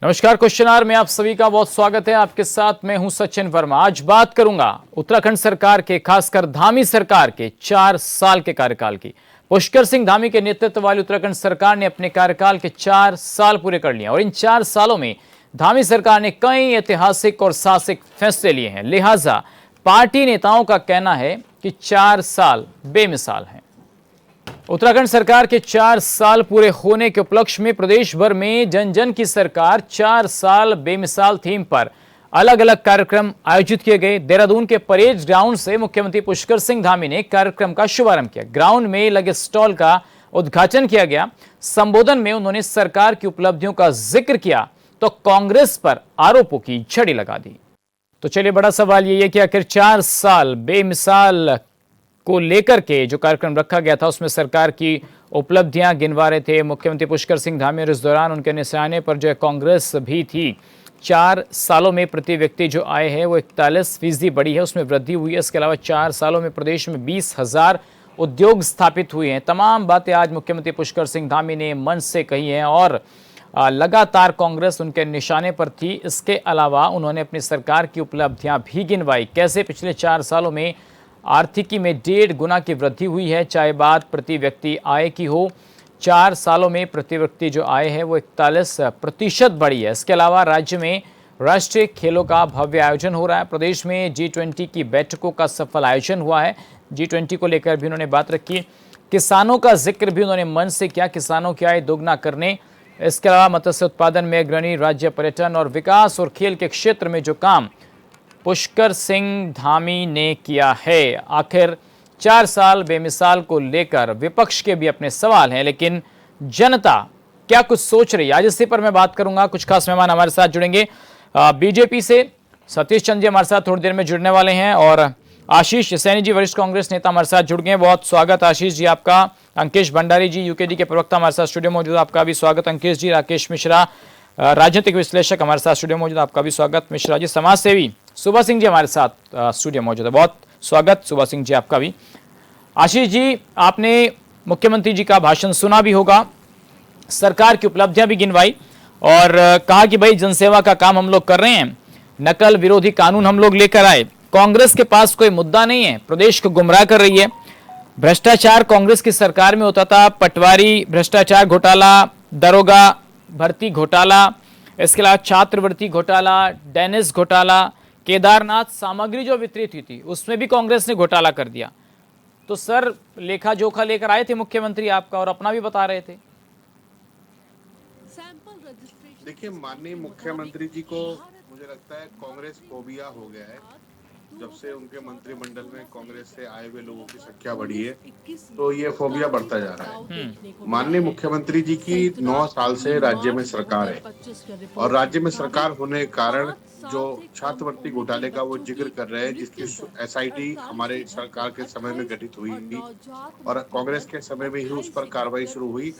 नमस्कार, question our में आप सभी का बहुत स्वागत है। आपके साथ मैं हूं सचिन वर्मा। आज बात करूंगा उत्तराखंड सरकार के, खासकर धामी सरकार के 4 साल के कार्यकाल की। पुष्कर सिंह धामी के नेतृत्व वाली उत्तराखंड सरकार ने अपने कार्यकाल के 4 साल पूरे कर लिए और इन 4 सालों में धामी सरकार ने कई ऐतिहासिक और साहसिक फैसले लिए हैं। लिहाजा पार्टी नेताओं का कहना है कि 4 साल बेमिसाल हैं। उत्तराखंड सरकार के 4 साल पूरे होने के उपलक्ष्य में प्रदेश भर में जन जन की सरकार 4 साल बेमिसाल थीम पर अलग अलग कार्यक्रम आयोजित किए गए। देहरादून के परेड ग्राउंड से मुख्यमंत्री पुष्कर सिंह धामी ने कार्यक्रम का शुभारंभ किया। ग्राउंड में लगे स्टॉल का उद्घाटन किया गया। संबोधन में उन्होंने सरकार की उपलब्धियों का जिक्र किया तो कांग्रेस पर आरोपों की झड़ी लगा दी। तो चलिए, बड़ा सवाल ये है कि आखिर 4 साल बेमिसाल को लेकर के जो कार्यक्रम रखा गया था उसमें सरकार की उपलब्धियां गिनवा रहे थे मुख्यमंत्री पुष्कर सिंह धामी और इस दौरान उनके निशाने पर जो है कांग्रेस भी थी। 4 सालों में प्रति व्यक्ति जो आय है वो 41% बढ़ी है, उसमें वृद्धि हुई है। इसके अलावा 4 सालों में प्रदेश में 20,000 उद्योग स्थापित हुए हैं। तमाम बातें आज मुख्यमंत्री पुष्कर सिंह धामी ने मंच से कही हैं और लगातार कांग्रेस उनके निशाने पर थी। इसके अलावा उन्होंने अपनी सरकार की उपलब्धियां भी गिनवाई। कैसे पिछले 4 सालों में आर्थिकी में 1.5 गुना की वृद्धि हुई है, चाहे बात प्रति व्यक्ति आय की हो। 4 सालों में प्रति व्यक्ति जो आय है वो 41% बढ़ी है। इसके अलावा राज्य में राष्ट्रीय खेलों का भव्य आयोजन हो रहा है। प्रदेश में G20 की बैठकों का सफल आयोजन हुआ है। G20 को लेकर भी उन्होंने बात रखी। किसानों का जिक्र भी उन्होंने मंच से किया, किसानों की आय दोगुना करने। इसके अलावा मत्स्य उत्पादन में अग्रणी राज्य, पर्यटन और विकास और खेल के क्षेत्र में जो काम पुष्कर सिंह धामी ने किया है। आखिर 4 साल बेमिसाल को लेकर विपक्ष के भी अपने सवाल हैं, लेकिन जनता क्या कुछ सोच रही है, आज इसी पर मैं बात करूंगा। कुछ खास मेहमान हमारे साथ जुड़ेंगे। बीजेपी से सतीश चंद जी हमारे साथ थोड़ी देर में जुड़ने वाले हैं और आशीष सैनी जी, वरिष्ठ कांग्रेस नेता, हमारे साथ जुड़ गए। बहुत स्वागत आशीष जी आपका। अंकेश भंडारी जी, यूकेडी के प्रवक्ता, हमारे साथ स्टूडियो मौजूद, आपका भी स्वागत अंकेश जी। राकेश मिश्रा, राजनीतिक विश्लेषक, हमारे साथ स्टूडियो मौजूद, आपका भी स्वागत मिश्रा जी। समाज सेवी सुबह सिंह जी हमारे साथ स्टूडियो मौजूद है, बहुत स्वागत सुबह सिंह जी आपका भी। आशीष जी, आपने मुख्यमंत्री जी का भाषण सुना भी होगा, सरकार की उपलब्धियां भी गिनवाई और कहा कि भाई जनसेवा का काम हम लोग कर रहे हैं, नकल विरोधी कानून हम लोग लेकर आए, कांग्रेस के पास कोई मुद्दा नहीं है, प्रदेश को गुमराह कर रही है। भ्रष्टाचार कांग्रेस की सरकार में होता था, पटवारी भ्रष्टाचार घोटाला, दरोगा भर्ती घोटाला, इसके अलावा छात्रवृत्ति घोटाला, डेनिस घोटाला, केदारनाथ सामग्री जो वितरित हुई थी उसमें भी कांग्रेस ने घोटाला कर दिया। तो सर, लेखा जोखा लेकर आए थे मुख्यमंत्री आपका और अपना भी बता रहे थे। देखिए, माननीय मुख्यमंत्री जी को मुझे लगता है कांग्रेस फोबिया हो गया है। जब से उनके मंत्रिमंडल में कांग्रेस से आए हुए लोगों की संख्या बढ़ी है तो ये फोबिया बढ़ता जा रहा है। माननीय मुख्यमंत्री जी की 9 साल से राज्य में सरकार है और राज्य में सरकार होने के कारण जो छात्रवृत्ति घोटाले का वो जिक्र कर रहे हैं, जिसकी SIT हमारे सरकार के समय में गठित हुई थी और कांग्रेस के समय में ही उस पर कार्रवाई शुरू हुई।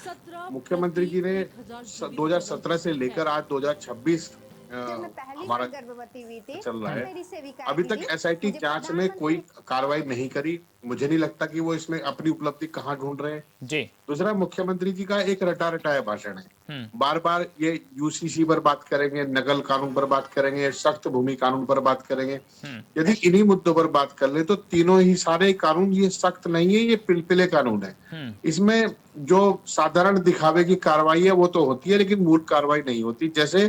मुख्यमंत्री जी ने 2017 से लेकर आज 2026 हमारा चल रहा है, अभी तक SIT जांच में कोई कार्रवाई नहीं करी। मुझे नहीं लगता कि वो इसमें अपनी उपलब्धि कहाँ ढूंढ रहे हैं जी। दूसरा, मुख्यमंत्री जी का एक रटा रटाया भाषण है। बार बार ये UCC पर बात करेंगे, नकल कानून पर बात करेंगे, सख्त भूमि कानून पर बात करेंगे। यदि इन्हीं मुद्दों पर बात कर ले तो तीनों ही सारे कानून ये सख्त नहीं है, ये पिलपिले कानून है। इसमें जो साधारण दिखावे की कार्रवाई है वो तो होती है, लेकिन मूल कार्रवाई नहीं होती। जैसे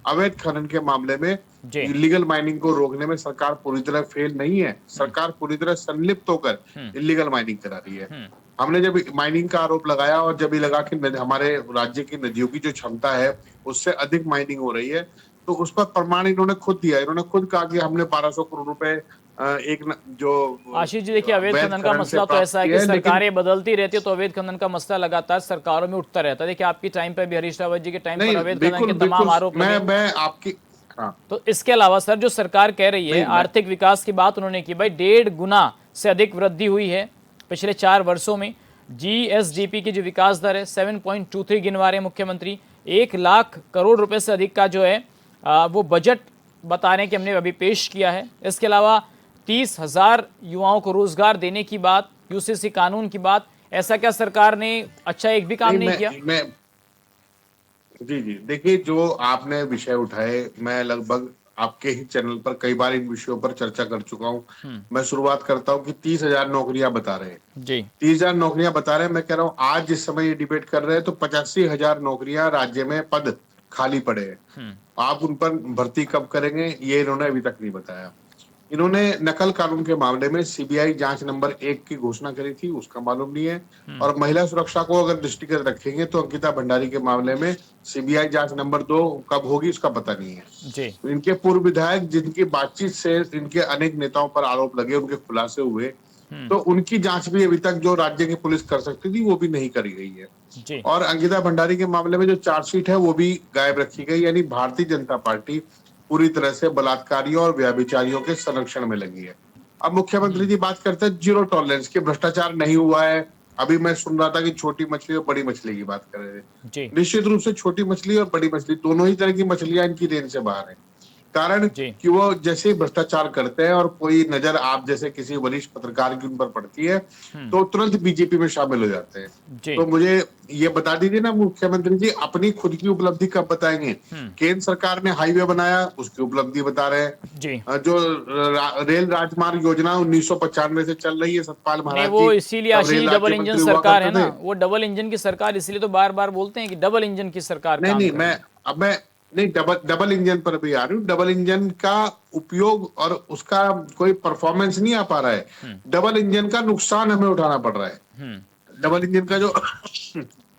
अवैध खनन के मामले में इलीगल माइनिंग को रोकने में सरकार पूरी तरह फेल नहीं है, सरकार पूरी तरह संलिप्त होकर इलीगल माइनिंग करा रही है। हमने जब माइनिंग का आरोप लगाया और जब ये लगा कि हमारे राज्य की नदियों की जो क्षमता है उससे अधिक माइनिंग हो रही है, तो उस पर प्रमाण इन्होंने खुद दिया। इन्होंने खुद कहा कि हमने 1200 करोड़ रुपए जो आशीष जी, देखिए, अवैध खनन का मसला तो ऐसा है कि सरकारें बदलती रहती है तो अवैध खनन का मसला लगातार सरकारों में उठता रहता है। देखिए, आपकी टाइम पे भी, हरीश रावत जी के टाइम पर अवैध खनन के तमाम आरोप मैं आपकी तो इसके अलावा सर, जो सरकार कह रही है आर्थिक विकास की बात उन्होंने की, भाई 1.5 गुना से अधिक वृद्धि हुई है पिछले 4 वर्षों में। GSDP की जो विकास दर है 7.23 गिनवा रहे मुख्यमंत्री। 1 लाख करोड़ रुपए से अधिक का जो है वो बजट बता रहे हैं कि हमने अभी पेश किया है। इसके अलावा 30,000 युवाओं को रोजगार देने की बात, UCC कानून की बात। ऐसा क्या सरकार ने अच्छा एक भी काम नहीं किया? जी जी, देखिए जो आपने विषय उठाए, मैं लगभग आपके ही चैनल पर कई बार इन विषयों पर चर्चा कर चुका हूँ। मैं शुरुआत करता हूँ कि 30,000 नौकरियां बता रहे हैं। जी। 30,000 नौकरियां बता रहे हैं। मैं कह रहा हूँ आज जिस समय ये डिबेट कर रहे हैं तो 85,000 नौकरियां राज्य में पद खाली पड़े हैं। आप उन पर भर्ती कब करेंगे ये इन्होंने अभी तक नहीं बताया। इन्होंने नकल कानून के मामले में सीबीआई जांच नंबर 1 की घोषणा करी थी, उसका मालूम नहीं है। और महिला सुरक्षा को अगर दृष्टिगत रखेंगे तो अंकिता भंडारी के मामले में सीबीआई जांच नंबर 2 कब होगी उसका पता नहीं है। जी। तो इनके पूर्व विधायक जिनकी बातचीत से इनके अनेक नेताओं पर आरोप लगे, उनके खुलासे हुए, तो उनकी जांच भी अभी तक जो राज्य की पुलिस कर सकती थी वो भी नहीं करी गई है। जी। और अंकिता भंडारी के मामले में जो चार्जशीट है वो भी गायब रखी गई, यानी भारतीय जनता पार्टी पूरी तरह से बलात्कारियों और व्यभिचारियों के संरक्षण में लगी है। अब मुख्यमंत्री जी बात करते हैं जीरो टॉलरेंस के, भ्रष्टाचार नहीं हुआ है। अभी मैं सुन रहा था कि छोटी मछली और बड़ी मछली की बात कर रहे थे। जी। निश्चित रूप से छोटी मछली और बड़ी मछली दोनों ही तरह की मछलियां इनकी रेंज से बाहर है। कारण जी। कि वो जैसे ही भ्रष्टाचार करते हैं और कोई नजर आप जैसे किसी वरिष्ठ पत्रकार की उन पर पड़ती है तो तुरंत बीजेपी में शामिल हो जाते हैं। जी। तो मुझे ये बता दीजिए ना मुख्यमंत्री जी, अपनी खुद की उपलब्धि कब बताएंगे? केंद्र सरकार ने हाईवे बनाया, उसकी उपलब्धि बता रहे हैं। जी। जो रेल राजमार्ग योजना 1995 से चल रही है, सतपाल नहीं, महाराज वो जी इसीलिए तब आशीष रेल जी डबल राज्य इंजन मंत्री हुआ सरकार है करते ना, थे। वो डबल इंजन की सरकार इसलिए तो बार बार बोलते हैं कि डबल इंजन की सरकार नहीं काम नहीं, कर रही है। मैं नहीं, डबल डबल इंजन पर भी आ रही हूँ। डबल इंजन का उपयोग और उसका कोई परफॉर्मेंस नहीं आ पा रहा है। डबल इंजन का नुकसान हमें उठाना पड़ रहा है। डबल इंजन का जो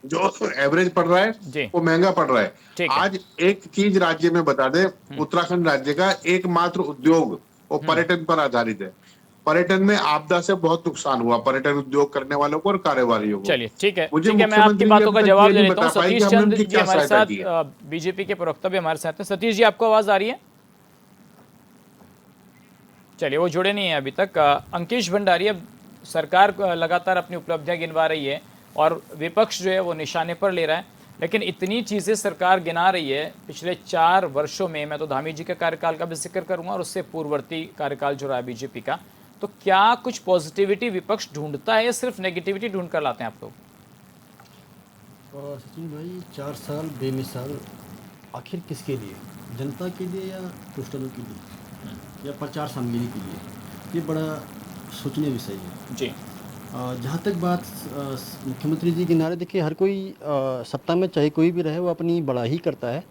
जो एवरेज पड़ रहा है जी। वो महंगा पड़ रहा है। ठीक है। आज एक चीज राज्य में बता दे, उत्तराखंड राज्य का एकमात्र उद्योग वो पर्यटन पर आधारित है। पर्यटन में आपदा से बहुत नुकसान हुआ पर्यटन उद्योग करने वालों को और कारोबारियों को। चलिए, ठीक है, मुझे ठीक है, मैं आपकी मुख्यमंत्री जी बातों अभी का तक जवाब ये दे नहीं देता हूँ। बता पाई कि सतीश हमने चंद्र उनकी जी क्या हमारे सहायता साथ, की है। बीजेपी के प्रवक्ता भी हमारे साथ हैं। सतीश जी, आपको आवाज आ रही है? चलिए, वो जुड़े नहीं है अभी तक। अंकेश भंडारी, अब सरकार लगातार अपनी उपलब्धियां गिनवा रही है और विपक्ष जो है वो निशाने पर ले रहा है, लेकिन इतनी चीज़ें सरकार गिना रही है पिछले 4 वर्षों में। मैं तो धामी जी के कार्यकाल का भी जिक्र करूंगा और उससे पूर्ववर्ती कार्यकाल जो रहा है बीजेपी का, तो क्या कुछ पॉजिटिविटी विपक्ष ढूंढता है या सिर्फ नेगेटिविटी ढूंढ कर लाते हैं आप लोग? सचिन भाई, 4 साल बेमिसाल आखिर किसके लिए? जनता के लिए या पोस्टरों के लिए या प्रचार सामग्री के लिए? ये बड़ा सोचनीय विषय है जी। जहाँ तक बात मुख्यमंत्री जी के नारे, देखिए हर कोई सत्ता में चाहे कोई भी रहे वो अपनी बड़ाई करता है,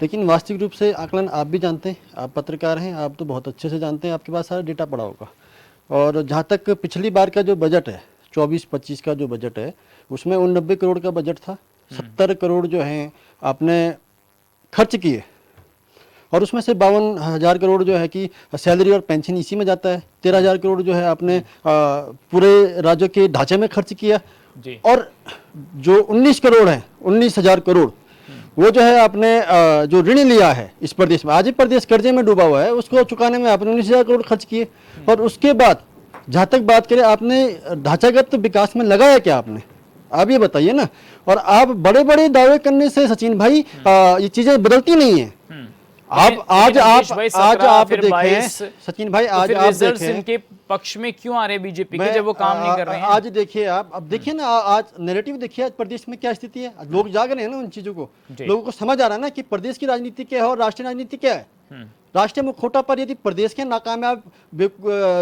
लेकिन वास्तविक रूप से आकलन आप भी जानते हैं, आप पत्रकार हैं, आप तो बहुत अच्छे से जानते हैं, आपके पास सारा डेटा पड़ा होगा। और जहाँ तक पिछली बार का जो बजट है 24-25 का जो बजट है, उसमें 89 करोड़ का बजट था। 70 करोड़ जो हैं आपने खर्च किए और उसमें से 52,000 करोड़ जो है कि सैलरी और पेंशन इसी में जाता है। 13,000 करोड़ जो है आपने पूरे राज्य के ढांचे में खर्च किया जी। और जो 19 करोड़ है, 19,000 करोड़ वो जो है आपने जो ऋण लिया है इस प्रदेश में, आज ही प्रदेश कर्जे में डूबा हुआ है, उसको चुकाने में आपने 19,000 करोड़ खर्च किए। और उसके बाद जहाँ तक बात करें, आपने ढांचागत विकास में लगाया क्या आपने? आप ये बताइए ना। और आप बड़े बड़े दावे करने से सचिन भाई ये चीजें बदलती नहीं है। आप आज देखें सचिन भाई, आज आप देखें इनके पक्ष में क्यों आ रहे हैं बीजेपी के जब वो काम नहीं कर रहे हैं? आज देखिए, आप अब देखिए ना, आज नैरेटिव देखिए आज प्रदेश में क्या स्थिति है। लोग जाग रहे हैं ना उन चीजों को, लोगों को समझ आ रहा है ना कि प्रदेश की राजनीति क्या है और राष्ट्रीय राजनीति क्या है। राष्ट्रीय मुखौटा पर यदि प्रदेश के नाकामयाब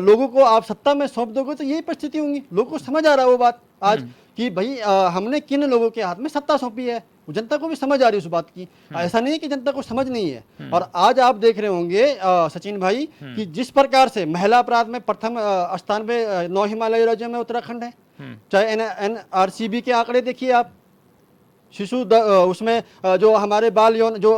लोगों को आप सत्ता में सौंप दोगे तो यही परिस्थिति होंगी। लोगों को समझ आ रहा है वो बात आज कि भाई हमने किन लोगों के हाथ में सत्ता सौंपी है। जनता को भी समझ आ रही है उस बात की। ऐसा नहीं है कि जनता को समझ नहीं है। और आज आप देख रहे होंगे सचिन भाई कि जिस प्रकार से महिला अपराध में प्रथम स्थान पे 9 हिमालयी राज्यों में उत्तराखंड है। चाहे NRCB के आंकड़े देखिए आप, शिशु उसमें जो हमारे बाल यौन जो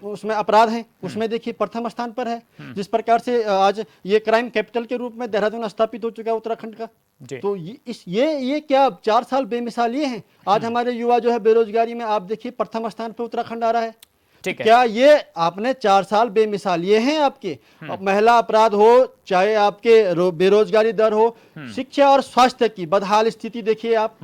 उसमें अपराध हैं उसमें देखिए प्रथम स्थान पर है। जिस प्रकार से आज ये क्राइम कैपिटल के रूप में देहरादून स्थापित हो चुका है उत्तराखंड का। तो ये क्या 4 साल बेमिसाल ये हैं। आज हमारे युवा जो है बेरोजगारी में आप देखिए प्रथम स्थान पर उत्तराखंड आ रहा है। ठीक है। क्या ये आपने 4 साल बेमिसाल ये हैं आपके? महिला अपराध हो, चाहे आपके बेरोजगारी दर हो, शिक्षा और स्वास्थ्य की बदहाल स्थिति देखिए आप।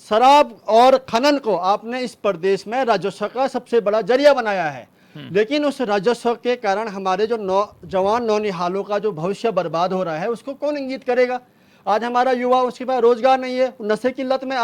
शराब और खनन को आपने इस प्रदेश में राजस्व का सबसे बड़ा जरिया बनाया है, लेकिन उस राजस्व के कारण हमारे जो नौजवान नौनिहालों का जो भविष्य बर्बाद हो रहा है उसको कौन इंगित करेगा? आज हमारा युवा, उसके पास रोजगार नहीं है, नशे की लत में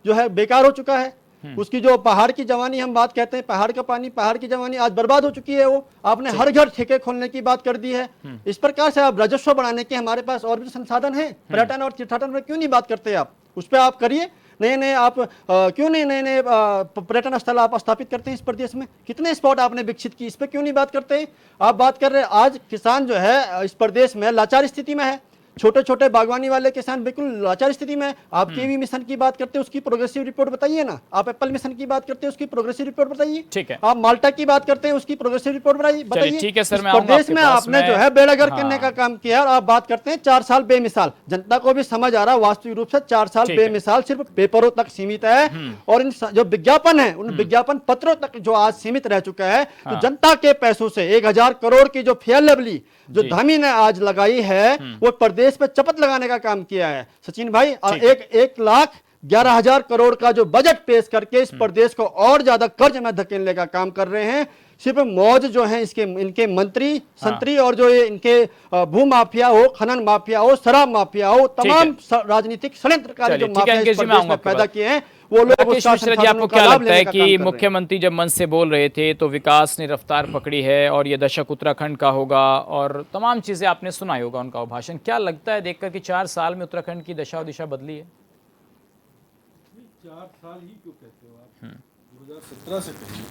जो है बेकार हो चुका है। उसकी जो पहाड़ की जवानी हम बात कहते हैं, पहाड़ का पानी, पहाड़ की जवानी आज बर्बाद हो चुकी है। वो आपने हर घर ठेके खोलने की बात कर दी है। इस प्रकार से आप राजस्व बढ़ाने के हमारे पास और भी संसाधन है, पर्यटन और तीर्थाटन में क्यों नहीं बात करते आप? उस पर आप करिए, नए नए आप क्यों नहीं नए नए पर्यटन स्थल आप स्थापित करते हैं इस प्रदेश में? कितने स्पॉट आपने विकसित की, इस पर क्यों नहीं बात करते? आप बात कर रहे हैं, आज किसान जो है इस प्रदेश में लाचार स्थिति में है। छोटे छोटे बागवानी वाले किसान बिल्कुल लाचार स्थिति में। आप कीवी मिशन की बात करते हैं, उसकी प्रोग्रेसिव रिपोर्ट बताइए ना। आप एप्पल मिशन की बात करते हैं, उसकी प्रोग्रेसिव रिपोर्ट बताइए। ठीक है। आप माल्टा की बात करते हैं, उसकी प्रोग्रेसिव रिपोर्ट बताइए। ठीक है सर, इस मैं आऊंगा प्रदेश आपके में पास। आपने जो है बेड़ागर करने का काम किया और आप बात करते हैं 4 साल बेमिसाल। जनता को भी समझ आ रहा है वास्तविक रूप से 4 साल बेमिसाल सिर्फ पेपरों तक सीमित है। और इन जो विज्ञापन है, उन विज्ञापन पत्रों तक जो आज सीमित रह चुका है। तो जनता के पैसों से 1000 करोड़ की जो फेयर लवली जो धामी ने आज लगाई है, वो प्रदेश पे चपत लगाने का काम किया है। सचिन भाई, 1,11,000 करोड़ का जो बजट पेश करके इस प्रदेश को और ज्यादा कर्ज में धकेलने का काम कर रहे हैं। सिर्फ मौज जो है इनके मंत्री संतरी और जो ये इनके भू माफिया हो, खनन माफिया हो, शराब माफिया हो, तमाम राजनीतिक षड्यंत्रकारी जो माफिया इस प्रदेश में पैदा किए हैं, वो लोग राकेश मिश्रा जी, आपको क्या लगता है कि मुख्यमंत्री जब मंच से बोल रहे थे तो विकास ने रफ्तार पकड़ी है और ये दशक उत्तराखंड का होगा और तमाम चीजें आपने सुना ही होगा उनका भाषण, क्या लगता है देखकर कि 4 साल में उत्तराखंड की दशा और दिशा बदली है? 4 साल ही क्यों कहते हो आप? 2017 से कहिए।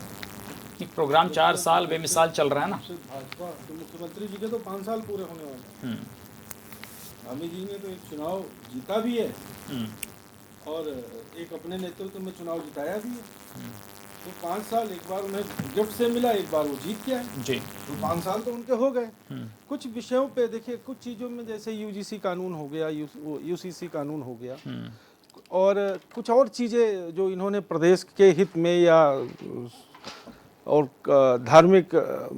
प्रोग्राम 4 साल बेमिसाल चल रहा है ना। भाजपा तो मुख्यमंत्री जी के तो 5 साल पूरे होने वाले हैं। धामी जी ने तो एक चुनाव जीता भी है और एक अपने नेतृत्व में चुनाव जिताया भी है। तो 5 साल, एक बार उन्हें गिफ्ट से मिला, एक बार वो जीत के आए जी। तो 5 साल तो उनके हो गए। कुछ विषयों पे देखिए, कुछ चीज़ों में जैसे यूजीसी कानून हो गया, यूसीसी कानून हो गया और कुछ और चीज़ें जो इन्होंने प्रदेश के हित में या और धार्मिक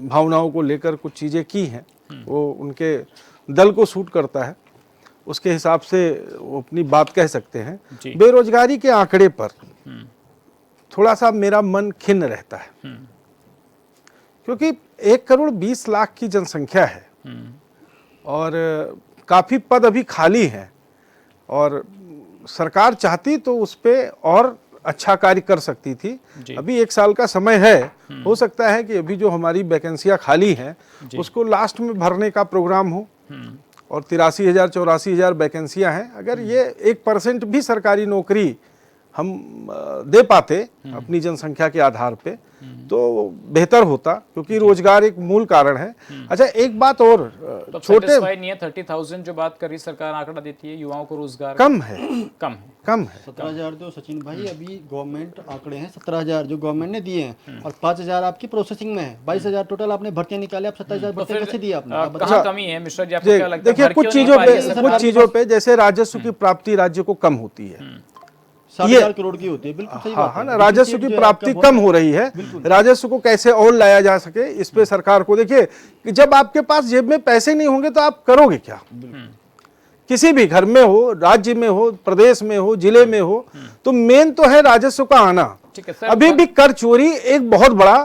भावनाओं को लेकर कुछ चीज़ें की हैं, वो उनके दल को सूट करता है, उसके हिसाब से वो अपनी बात कह सकते हैं। बेरोजगारी के आंकड़े पर थोड़ा सा मेरा मन खिन्न रहता है, क्योंकि 1,20,00,000 की जनसंख्या है और काफ़ी पद अभी खाली हैं और सरकार चाहती तो उस पर और अच्छा कार्य कर सकती थी। अभी 1 साल का समय है, हो सकता है कि अभी जो हमारी वैकेंसियां खाली हैं उसको लास्ट में भरने का प्रोग्राम हो और 83,000-84,000 वैकेंसियां हैं। अगर ये 1% भी सरकारी नौकरी हम दे पाते अपनी जनसंख्या के आधार पे तो बेहतर होता, क्योंकि रोजगार एक मूल कारण है। अच्छा, एक बात और, तो छोटे नहीं है 30,000 जो बात कर रही सरकार आंकड़ा देती है युवाओं को रोजगार कम है। 17,000 तो सचिन भाई अभी गवर्नमेंट आंकड़े हैं, 17,000 जो गवर्नमेंट ने दिए हैं और 5,000 आपकी प्रोसेसिंग में है। 22,000 टोटल आपने भर्तियां निकाले, आप 27,000 भर्तियां कैसे दिए आपने? कहाँ कमी है मिश्रा जी, आपको क्या लगता है? देखिए, कुछ चीजों पे जैसे राजस्व की प्राप्ति राज्य को कम होती है, 7,000 करोड़ की होती है। बिल्कुल सही बात है ना, राजस्व की प्राप्ति कम हो रही है। राजस्व को कैसे और लाया जा सके, इस पे सरकार को, देखिए कि जब आपके पास जेब में पैसे नहीं होंगे तो आप करोगे क्या? किसी भी घर में हो, राज्य में हो, प्रदेश में हो, जिले में हो, तो मेन तो है राजस्व का आना। अभी भी कर चोरी एक बहुत बड़ा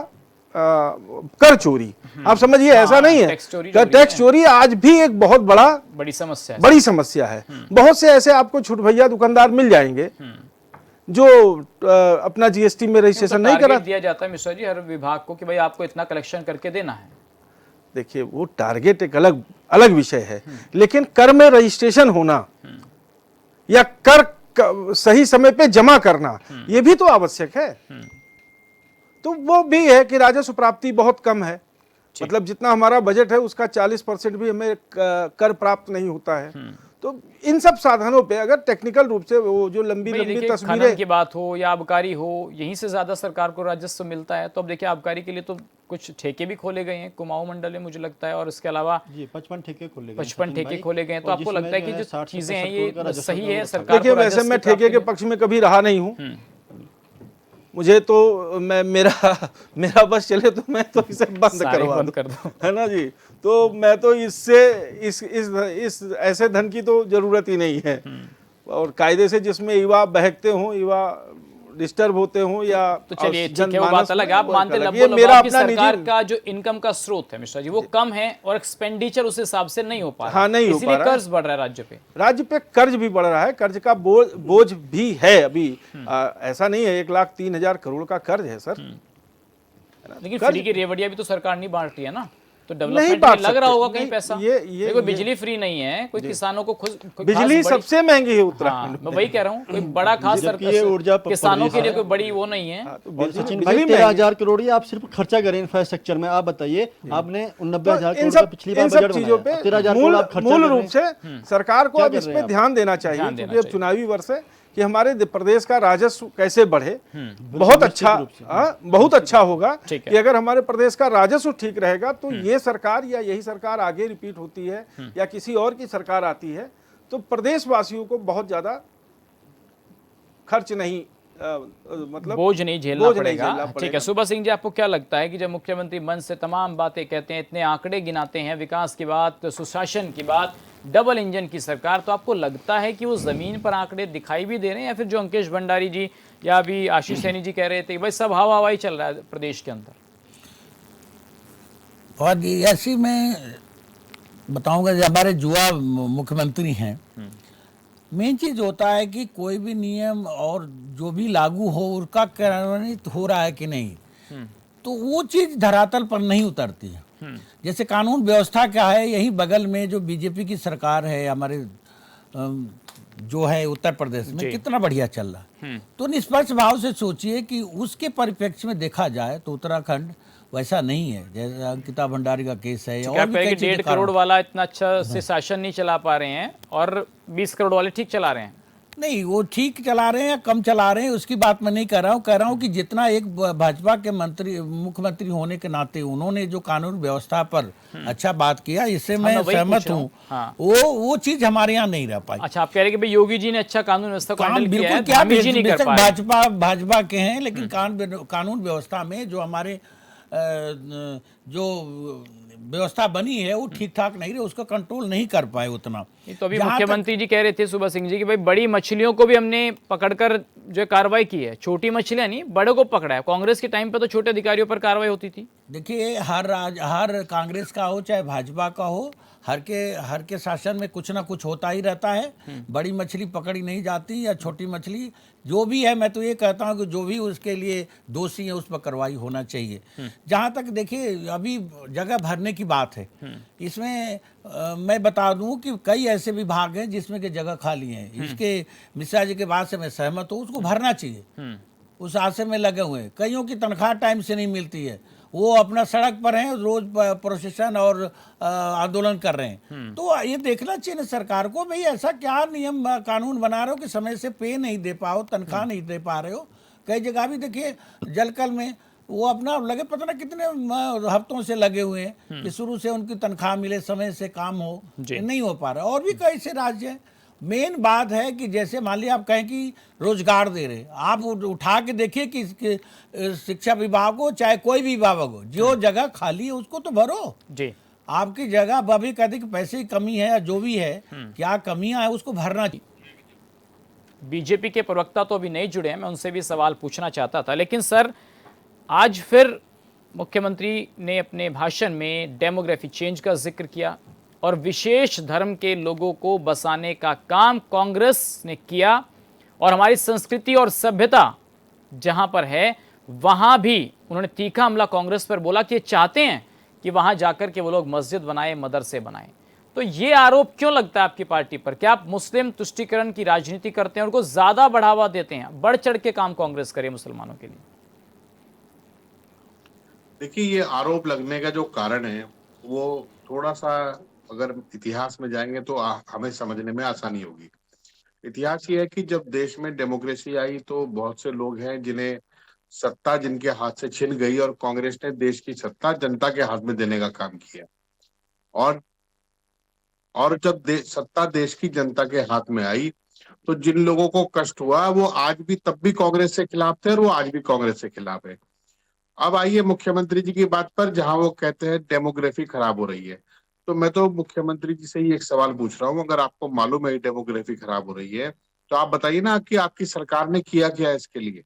कर चोरी, आप समझिए, ऐसा नहीं है। टैक्स चोरी आज भी एक बहुत बड़ी समस्या है। बहुत से ऐसे आपको छुट भैया दुकानदार मिल जाएंगे जो अपना जीएसटी में रजिस्ट्रेशन नहीं करा। दिया जाता है मिश्रा जी हर विभाग को कि भाई आपको इतना कलेक्शन करके देना है। देखिए, वो टारगेट एक अलग विषय है, लेकिन कर में रजिस्ट्रेशन होना या कर सही समय पे जमा करना, ये भी तो आवश्यक है। तो वो भी है कि राजस्व प्राप्ति बहुत कम है, मतलब जितना हमारा बजट है उसका 40% भी हमें कर प्राप्त नहीं होता है। तो इन सब साधनों पे अगर टेक्निकल रूप से वो जो लंबी तस्वीरें की बात हो या आबकारी हो, यहीं से ज्यादा सरकार को राजस्व मिलता है। तो अब देखिए, आबकारी के लिए तो कुछ ठेके भी खोले गए हैं, कुमाऊं मंडल में मुझे लगता है, और इसके अलावा 55 ठेके खोले गए हैं। तो आपको लगता है कि जो चीजें हैं ये सही है सरकार? देखिए, वैसे मैं ठेके के पक्ष में कभी रहा नहीं हूँ, मुझे तो मेरा बस चले तो मैं तो इसे बंद कर दूं, है ना जी। तो मैं तो इससे इस ऐसे धन की तो जरूरत ही नहीं है। और कायदे से जिसमें युवा बहकते हों, युवा डिस्टर्ब होते हों या तो चलिए ठीक है, वो जनमानस बात अलग है। आप में, वो मानते अलग। हैं ये मेरा आपकी अपना सरकार निजी का जो इनकम का स्रोत है मिश्रा जी वो कम है और एक्सपेंडिचर उस हिसाब से नहीं हो पा रहा, हाँ, नहीं हो पा इसीलिए रहा है। कर्ज बढ़ रहा है राज्य पे। राज्य पे कर्ज भी बढ़ रहा है, कर्ज का बोझ भी है अभी। ऐसा नहीं है 1,03,000 करोड़ का कर्ज है सर। लेकिन कर्ज- फ्री की रेवड़ियां भी तो सरकार नहीं बांट रही है ना, तो नहीं डेवलपमेंट बांट में लग रहा सकते। होगा कहीं नहीं, पैसा। ये देखो बिजली फ्री नहीं है, कोई किसानों को बिजली सबसे महंगी है हाँ, उत्तराखंड मैं वही कह रहा हूँ, कोई बड़ा खास जबकि ये ऊर्जा किसानों के लिए प्रदेश कोई बड़ी वो नहीं है। हाँ, तो और बिजली सचिन भाई महंगी 13,000 करोड़ ही आप सिर्फ खर्चा करें इंफ्रास्ट्रक्चर में। आप बताइए, आपने 90,000 तो इन करोड़ का सब पिछली बार इन सब बजट चीजों बनाया, पे 13,000 मूल करोड़ आप खर्चा मूल कर रहे रूप हैं। से सरकार को क्या अब कर इस रहे पे हैं आप? ध्यान देना चाहिए, ध्यान देना क्योंकि अब चाहिए। चुनावी वर्ष है कि हमारे प्रदेश का राजस्व कैसे बढ़े। बहुत निश्चित अच्छा, रूप से। बहुत अच्छा होगा ठीक है। कि अगर हमारे प्रदेश का राजस्व ठीक रहेगा तो ये सरकार या यही सरकार आगे रिपीट होती है या किसी और की सरकार आती है तो प्रदेशवासियों को बहुत ज्यादा खर्च नहीं मतलब बोझ नहीं झेलना बोझ नहीं पड़ेगा। झेलना ठीक पड़ेगा। है, सुबह सिंह जी, आपको क्या लगता है कि जब मुख्यमंत्री मन से तमाम बातें कहते हैं, इतने आंकड़े गिनाते हैं, विकास की बात, सुशासन की बात, डबल इंजन की सरकार, तो आपको लगता है कि वो जमीन पर आंकड़े दिखाई भी दे रहे हैं या फिर जो अंकेश भंडारी जी या अभी आशीष सैनी जी कह रहे थे भाई सब हवा हवाई चल रहा है प्रदेश के अंदर? और ऐसी मैं बताऊंगा जो हमारे युवा मुख्यमंत्री हैं, मेन चीज होता है कि कोई भी नियम और जो भी लागू हो उसका कार्यान्वित हो रहा है कि नहीं, तो वो चीज धरातल पर नहीं उतरती है। जैसे कानून व्यवस्था क्या है, यही बगल में जो बीजेपी की सरकार है हमारे जो है उत्तर प्रदेश में, कितना बढ़िया चल रहा है। तो निष्पक्ष भाव से सोचिए कि उसके परिप्रेक्ष्य में देखा जाए तो उत्तराखंड वैसा नहीं है जैसे अंकिता भंडारी का केस है। क्या आप कह रहे हैं कि 1.5 करोड़ वाला इतना अच्छा से शासन नहीं चला पा रहे हैं और 20 करोड़ वाले ठीक चला रहे हैं? नहीं, वो ठीक चला रहे हैं या कम चला रहे हैं उसकी बात मैं नहीं कर रहा हूँ। कह रहा हूँ कि जितना एक भाजपा के मुख्यमंत्री होने के नाते उन्होंने जो कानून व्यवस्था पर अच्छा बात किया, इससे मैं सहमत हूँ। हाँ। वो चीज हमारे यहाँ नहीं रह पाई। अच्छा, आप कह रहे हैं कि भाई योगी जी ने अच्छा कानून व्यवस्था को हैंडल किया है, बिल्कुल, क्या धामी जी नहीं कर पाए। भाजपा के हैं, लेकिन कानून व्यवस्था में जो हमारे जो व्यवस्था बनी है वो ठीक ठाक नहीं रही, उसको कंट्रोल नहीं कर पाए उतना। तो अभी मुख्यमंत्री जी कह रहे थे सुबह सिंह जी कि भाई बड़ी मछलियों को भी हमने पकड़कर जो कार्रवाई की है, छोटी मछलियां नहीं बड़े को पकड़ा है। कांग्रेस के टाइम पे तो छोटे अधिकारियों पर कार्रवाई होती थी। देखिए, हर कांग्रेस का हो चाहे भाजपा का हो, हर के शासन में कुछ ना कुछ होता ही रहता है। बड़ी मछली पकड़ी नहीं जाती या छोटी मछली जो भी है, मैं तो ये कहता हूँ कि जो भी उसके लिए दोषी है उस पर कार्रवाई होना चाहिए। जहाँ तक देखिए अभी जगह भरने की बात है, इसमें मैं बता दूं कि कई ऐसे विभाग हैं जिसमें कि जगह खाली है। इसके मिश्रा जी के बात से मैं सहमत हूँ, उसको भरना चाहिए। उस आशय में लगे हुए हैं। कईयों की तनख्वाह टाइम से नहीं मिलती है, वो अपना सड़क पर हैं, रोज प्रोसेशन और आंदोलन कर रहे हैं। तो ये देखना चाहिए ना सरकार को, भाई ऐसा क्या नियम कानून बना रहे हो कि समय से पे नहीं दे पाओ, तनख्वाह नहीं दे पा रहे हो। कई जगह भी देखिए जलकल में वो अपना लगे पता ना कितने हफ्तों से लगे हुए हैं कि शुरू से उनकी तनख्वाह मिले, समय से काम हो, नहीं हो पा रहा। और भी कई से राज्य हैं। मेन बात है कि जैसे मान लिया आप कहें कि रोजगार दे रहे, आप उठा के देखिए कि शिक्षा विभाग हो चाहे कोई भी विभाग हो, जो जगह खाली है उसको तो भरो जी। आपकी जगह अभी कहते कि पैसे की कमी है या जो भी है, क्या कमियां है उसको भरना चाहिए। बीजेपी के प्रवक्ता तो अभी नहीं जुड़े हैं, मैं उनसे भी सवाल पूछना चाहता था, लेकिन सर आज फिर मुख्यमंत्री ने अपने भाषण में डेमोग्राफी चेंज का जिक्र किया और विशेष धर्म के लोगों को बसाने का काम कांग्रेस ने किया। और हमारी संस्कृति और सभ्यता जहां पर है वहां भी उन्होंने तीखा हमला कांग्रेस पर बोला कि ये चाहते हैं कि वहां जाकर के वो लोग मस्जिद बनाए, मदरसे बनाए। तो ये आरोप क्यों लगता है आपकी पार्टी पर? क्या आप मुस्लिम तुष्टीकरण की राजनीति करते हैं और उनको ज्यादा बढ़ावा देते हैं? बढ़ चढ़ के काम कांग्रेस करे मुसलमानों के लिए। देखिए, ये आरोप लगने का जो कारण है वो थोड़ा सा अगर इतिहास में जाएंगे तो हमें समझने में आसानी होगी। इतिहास ये है कि जब देश में डेमोक्रेसी आई तो बहुत से लोग हैं जिन्हें सत्ता जिनके हाथ से छिन गई और कांग्रेस ने देश की सत्ता जनता के हाथ में देने का काम किया। और जब सत्ता देश की जनता के हाथ में आई तो जिन लोगों को कष्ट हुआ वो आज भी तब भी कांग्रेस से खिलाफ थे और वो आज भी कांग्रेस से खिलाफ है। अब आइए मुख्यमंत्री जी की बात पर, जहां वो कहते हैं डेमोग्राफी खराब हो रही है, तो मैं तो मुख्यमंत्री जी से ही एक सवाल पूछ रहा हूँ, अगर आपको मालूम है डेमोग्राफी खराब हो रही है तो आप बताइए ना कि आपकी सरकार ने किया क्या है इसके लिए।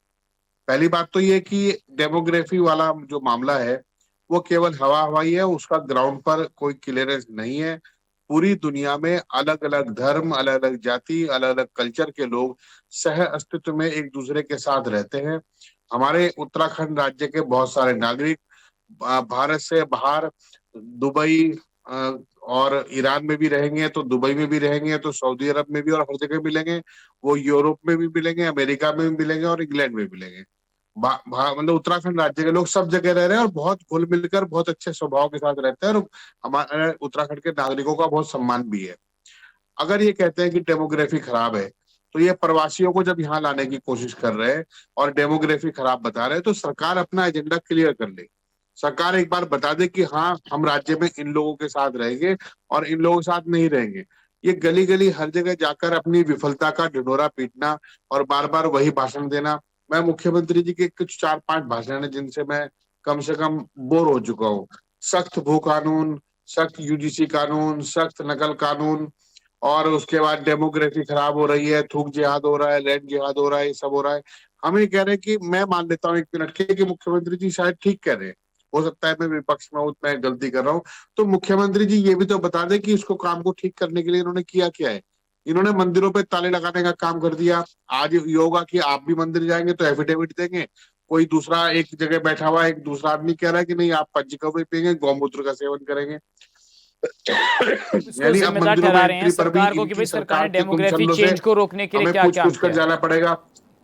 पहली बात तो ये कि डेमोग्राफी वाला जो मामला है वो केवल हवा हवाई है, उसका ग्राउंड पर कोई क्लियरेंस नहीं है। पूरी दुनिया में अलग अलग धर्म, अलग अलग जाति, अलग अलग कल्चर के लोग सह अस्तित्व में एक दूसरे के साथ रहते हैं। हमारे उत्तराखंड राज्य के बहुत सारे नागरिक भारत से बाहर दुबई और ईरान में भी रहेंगे, तो दुबई में भी रहेंगे, तो सऊदी अरब में भी, और हर जगह मिलेंगे। वो यूरोप में भी मिलेंगे, अमेरिका में भी मिलेंगे, और इंग्लैंड में भी मिलेंगे। मतलब उत्तराखंड राज्य के लोग सब जगह रह रहे हैं और बहुत घुल मिलकर बहुत अच्छे स्वभाव के साथ रहते हैं, और हमारे उत्तराखंड के नागरिकों का बहुत सम्मान भी है। अगर ये कहते हैं कि डेमोग्राफी खराब है, तो ये प्रवासियों को जब यहाँ लाने की कोशिश कर रहे हैं और डेमोग्राफी खराब बता रहे हैं, तो सरकार अपना एजेंडा क्लियर कर ले। सरकार एक बार बता दे कि हाँ, हम राज्य में इन लोगों के साथ रहेंगे और इन लोगों के साथ नहीं रहेंगे। ये गली गली हर जगह जाकर अपनी विफलता का ढिंढोरा पीटना और बार बार वही भाषण देना। मैं मुख्यमंत्री जी के कुछ 4-5 भाषण है जिनसे मैं कम से कम बोर हो चुका हूँ। सख्त भू कानून, सख्त यूजीसी कानून, सख्त नकल कानून, और उसके बाद डेमोग्राफी खराब हो रही है, थूक जिहाद हो रहा है, लैंड जिहाद हो रहा है, ये सब हो रहा है। हम ये कह रहे हैं कि मैं मान लेता हूँ 1 मिनट के कि मुख्यमंत्री जी शायद ठीक कह रहे हैं, हो सकता है मैं विपक्ष में हूं, मैं गलती कर रहा हूँ। तो मुख्यमंत्री जी ये भी तो बता दें कि इसको काम को ठीक करने के लिए इन्होंने किया क्या है। इन्होंने मंदिरों पे ताले लगाने का काम कर दिया। आज ये होगा कि आप भी मंदिर जाएंगे तो एफिडेविट देंगे, कोई दूसरा एक जगह बैठा हुआ एक दूसरा आदमी कह रहा है कि नहीं, आप पंचगव्य पिएंगे, गौमूत्र का सेवन करेंगे। इसको यानी अब जिम्मेदार मंदिरों में ठहरा रहे हैं एंट्री पर भी सरकार को कि इनकी भाई सरकार सरकार ने के डेमोग्राफी गुमसंडों से चेंज को रोकने के लिए हमें क्या पूछ क्या पूछ कर किया। जाना पड़ेगा।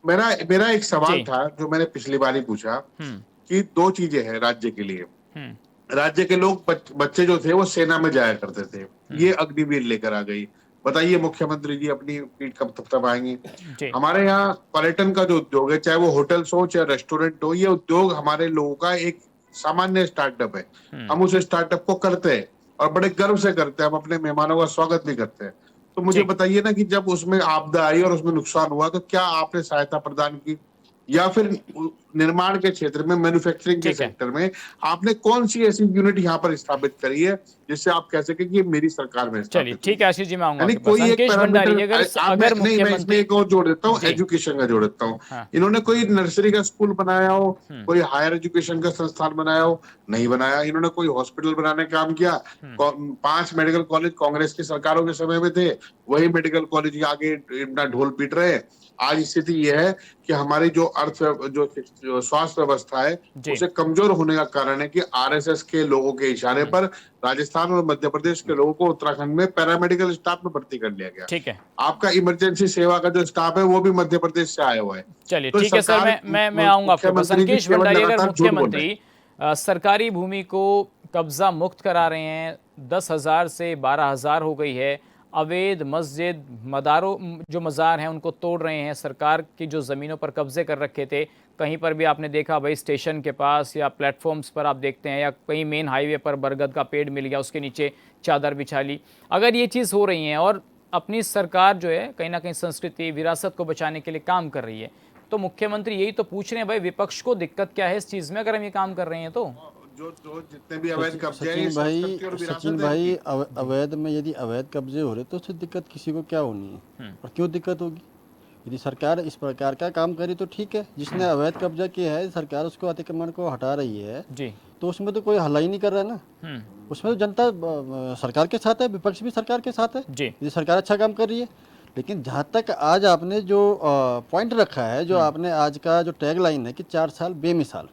मेरा एक सवाल जी। था जो मैंने पिछली बार ही पूछा हम्म कि 2 चीजें हैं राज्य के लिए। हम्म राज्य के लोग बच्चे जो थे वो सेना में जाया करते थे, ये अग्निवीर लेकर आ गई। बताइए मुख्यमंत्री जी अपनी पीठ कब तब आएंगी। जी। हमारे यहाँ पर्यटन का जो उद्योग है, चाहे वो होटल्स हो चाहे रेस्टोरेंट हो, ये उद्योग हमारे लोगों का एक सामान्य स्टार्टअप है। हम उस स्टार्टअप को करते हैं और बड़े गर्व से करते हैं, हम अपने मेहमानों का स्वागत भी करते हैं। तो मुझे ठीक। बताइए ना कि जब उसमें आपदा आई और उसमें नुकसान हुआ तो क्या आपने सहायता प्रदान की, या फिर निर्माण के क्षेत्र में, मैन्युफैक्चरिंग के ठीक है। सेक्टर में आपने कौन सी ऐसी यूनिट यहाँ पर स्थापित करी है जिससे आप कह सके कि ये मेरी सरकार में चलिए स्थापित हुई ठीक है आशीष जी, मैं आऊंगा यानी आपके पास। कोई एक अंकेश भंडारी जी, पैरामीटर। अगर नहीं, मैं इसमें मुख्यमंत्री। एक और जोड़ देता हूँ, जी। एजुकेशन का जोड़ देता हूँ। हाँ। इन्होंने कोई नर्सरी का स्कूल बनाया हो, कोई हायर एजुकेशन का संस्थान बनाया हो? नहीं बनाया। इन्होंने कोई हॉस्पिटल बनाने का काम किया? 5 मेडिकल कॉलेज कांग्रेस की सरकारों के समय में थे, वही मेडिकल कॉलेज आगे इतना ढोल पीट रहे हैं। आज स्थिति यह है कि हमारी जो जो स्वास्थ्य व्यवस्था है जी। उसे कमजोर होने का कारण है कि आरएसएस के लोगों के इशारे पर राजस्थान और मध्य प्रदेश के लोगों को उत्तराखंड में पैरामेडिकल स्टाफ में भर्ती कर लिया गया। ठीक है। आपका इमरजेंसी सेवा का जो स्टाफ है वो भी मध्य प्रदेश से आया हुआ है। चलिए तो ठीक है सर, सरकार, मैं आऊंगा आपके पास। मुख्यमंत्री जी अंकेश केवल भंडारी, अगर लगातार झूठ बोल रहे हैं। मुख्यमंत्री सरकारी भूमि को कब्जा मुक्त करा रहे हैं, 10,000 से 12,000 हो गई है, अवैध मस्जिद मदारों जो मज़ार हैं उनको तोड़ रहे हैं, सरकार की जो ज़मीनों पर कब्जे कर रखे थे, कहीं पर भी आपने देखा भाई स्टेशन के पास या प्लेटफॉर्म्स पर आप देखते हैं, या कहीं मेन हाईवे पर बरगद का पेड़ मिल गया उसके नीचे चादर बिछा ली। अगर ये चीज़ हो रही है और अपनी सरकार जो है कहीं ना कहीं संस्कृति विरासत को बचाने के लिए काम कर रही है, तो मुख्यमंत्री यही तो पूछ रहे हैं भाई विपक्ष को दिक्कत क्या है इस चीज़ में, अगर हम ये काम कर रहे हैं तो। जो जितने भी अवैध कब्जे हैं, सचिन भाई अवैध में यदि अवैध कब्जे हो रहे तो उससे दिक्कत किसी को क्या होनी है और क्यों दिक्कत होगी। यदि सरकार इस प्रकार का काम करे तो ठीक है। जिसने अवैध कब्जा किया है सरकार उसको अतिक्रमण को हटा रही है जी। तो उसमें तो कोई हल्ला ही नहीं कर रहा है ना। उसमें तो जनता सरकार के साथ है, विपक्ष भी सरकार के साथ है जी। यदि सरकार अच्छा काम कर रही है। लेकिन जहाँ तक आज आपने जो पॉइंट रखा है, जो आपने आज का जो टैग लाइन है कि 4 साल बेमिसाल,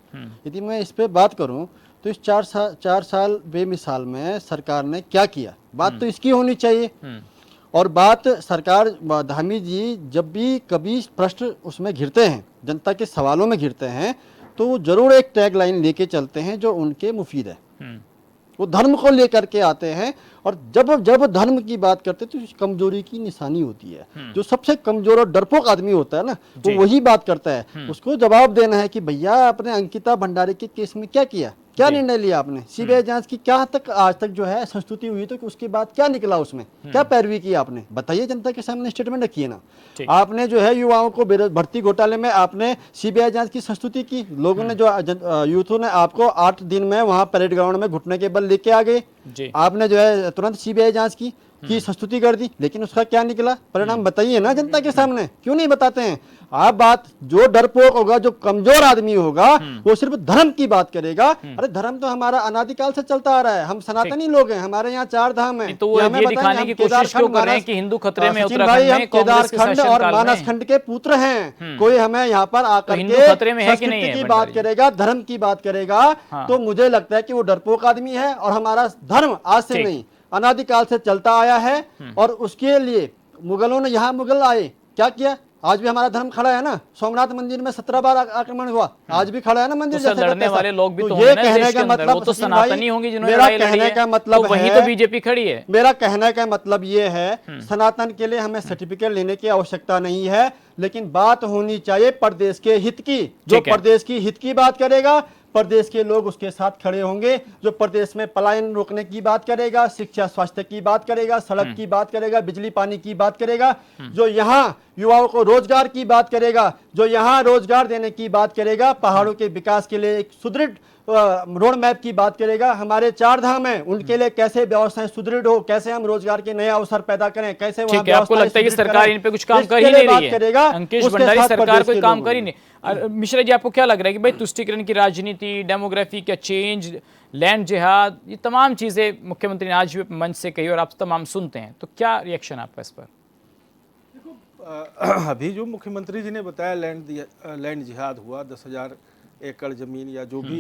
यदि मैं इस पे बात करूं तो इस 4 साल बेमिसाल में सरकार ने क्या किया, बात तो इसकी होनी चाहिए। और बात सरकार, धामी जी जब भी कभी प्रश्न उसमें घिरते हैं, जनता के सवालों में घिरते हैं, तो जरूर एक टैग लाइन लेके चलते हैं जो उनके मुफीद है। वो धर्म को लेकर के आते हैं और जब धर्म की बात करते हैं तो कमजोरी की निशानी होती है। जो सबसे कमजोर और डरपोक आदमी होता है ना, वो वही बात करता है। उसको जवाब देना है कि भैया आपने अंकिता भंडारी के केस में क्या किया, क्या निर्णय लिया आपने? सीबीआई जांच की क्या तक आज तक जो है संस्तुति हुई, तो उसके बाद क्या निकला उसमें, क्या पैरवी की आपने? बताइए, जनता के सामने स्टेटमेंट रखिए ना। आपने जो है युवाओं को भर्ती घोटाले में आपने सीबीआई जांच की संस्तुति की, लोगों ने जो यूथों ने आपको 8 दिन में वहां परेड ग्राउंड में घुटने के बल लेके आ गए, आपने जो है तुरंत सीबीआई जांच की संस्तुति कर दी, लेकिन उसका क्या निकला परिणाम? बताइए ना जनता के सामने, क्यों नहीं बताते हैं आप? बात जो डरपोक होगा, जो कमजोर आदमी होगा, वो सिर्फ धर्म की बात करेगा। अरे धर्म तो हमारा अनादिकाल से चलता आ रहा है, हम सनातनी लोग हैं, हमारे यहाँ 4 धाम है। तो वो ये दिखाने की कोशिश क्यों कर रहे हैं कि हिंदू खतरे में, उत्तराखंड में केदारखंड और मानस खंड के पुत्र हैं। कोई हमें यहाँ पर आकर के खतरे में है कि नहीं की बात करेगा, धर्म की बात करेगा, तो मुझे लगता है कि वो डरपोक आदमी है। और हमारा धर्म आज से नहीं, अनादिकाल से चलता आया है, और उसके लिए मुगलों ने, यहाँ मुगल आए, क्या किया? आज भी हमारा धर्म खड़ा है ना। सोमनाथ मंदिर में 17 बार आक्रमण हुआ, आज भी खड़ा है ना मंदिर। तो लड़ने वाले लोग भी तो ये कहने का मतलब, वो तो सनातनी होंगे जिन्होंने मेरा कहने का मतलब तो वही तो बीजेपी खड़ी है। मेरा कहने का मतलब ये है, सनातन के लिए हमें सर्टिफिकेट लेने की आवश्यकता नहीं है, लेकिन बात होनी चाहिए प्रदेश के हित की। जो प्रदेश की हित की बात करेगा, प्रदेश के लोग उसके साथ खड़े होंगे। जो प्रदेश में पलायन रोकने की बात करेगा, शिक्षा स्वास्थ्य की बात करेगा, सड़क की बात करेगा, बिजली पानी की बात करेगा, जो यहाँ युवाओं को रोजगार की बात करेगा, जो यहाँ रोजगार देने की बात करेगा, पहाड़ों के विकास के लिए एक सुदृढ़ रोड मैप की बात करेगा, हमारे 4 धाम हैं उनके लिए कैसे व्यवस्थाएं सुदृढ़ हो, कैसे हम रोजगार के नए अवसर पैदा करें, कैसे वहां आपको लगता है कि सरकार इन पे कुछ काम कर ही नहीं रही है? अंकेश भंडारी, सरकार कोई काम कर ही नहीं। मिश्रा जी, आपको क्या लग रहा है कि भाई तुष्टीकरण की राजनीति, डेमोग्राफी का चेंज, लैंड जिहाद, ये तमाम चीजें मुख्यमंत्री ने आज भी मंच से कही और आप तमाम सुनते हैं, तो क्या रिएक्शन आपका इस पर? देखो, अभी जो मुख्यमंत्री जी ने बताया लैंड जिहाद हुआ, 10,000 एकड़ जमीन या जो भी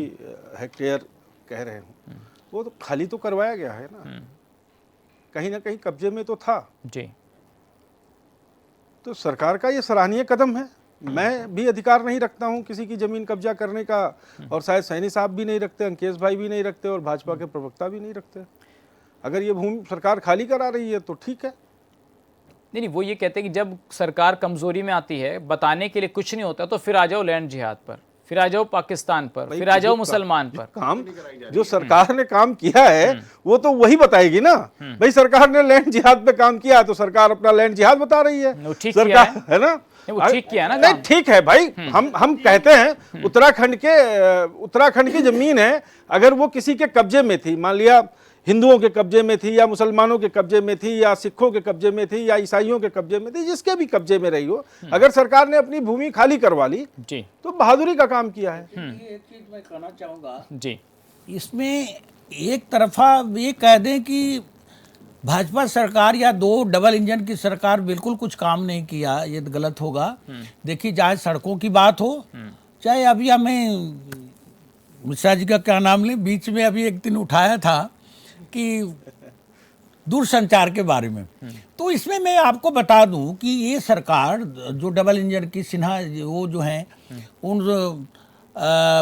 हेक्टेयर कह रहे हो, वो तो खाली तो करवाया गया है ना, कहीं ना कहीं कब्जे में तो था जी। तो सरकार का ये सराहनीय कदम है। मैं भी अधिकार नहीं रखता हूं किसी की जमीन कब्जा करने का, और शायद सैनी साहब भी नहीं रखते, अंकेश भाई भी नहीं रखते, और भाजपा के प्रवक्ता भी नहीं रखते। अगर ये भूमि सरकार खाली करा रही है तो ठीक है। नहीं, वो ये कहते हैं कि जब सरकार कमजोरी में आती है, बताने के लिए कुछ नहीं होता, तो फिर आ जाओ लैंड जिहाद पर, फिर आ जाओ पाकिस्तान पर, फिर आ जाओ मुसलमान पर। काम जो सरकार ने काम किया है वो तो वही बताएगी ना। भाई सरकार ने लैंड जिहाद पे काम किया तो सरकार अपना लैंड जिहाद बता रही है। सरकार है ना, वो ठीक किया ना। नहीं ठीक है भाई, हम कहते हैं उत्तराखंड की जमीन है, अगर वो किसी के कब्जे में थी, मान लिया हिंदुओं के कब्जे में थी या मुसलमानों के कब्जे में थी या सिखों के कब्जे में थी या ईसाइयों के कब्जे में थी, जिसके भी कब्जे में रही हो, अगर सरकार ने अपनी भूमि खाली करवा ली जी, तो बहादुरी का काम किया है। एक चीज मैं कहना चाहूंगा जी, इसमें एक तरफा ये कह दें कि भाजपा सरकार या 2 डबल इंजन की सरकार बिल्कुल कुछ काम नहीं किया, ये गलत होगा। देखिए, चाहे सड़कों की बात हो, चाहे अभी हमें मिश्रा जी का क्या नाम लें, बीच में अभी एक दिन उठाया था कि दूरसंचार के बारे में, तो इसमें मैं आपको बता दूं कि ये सरकार जो डबल इंजन की सिन्हा वो जो हैं, उन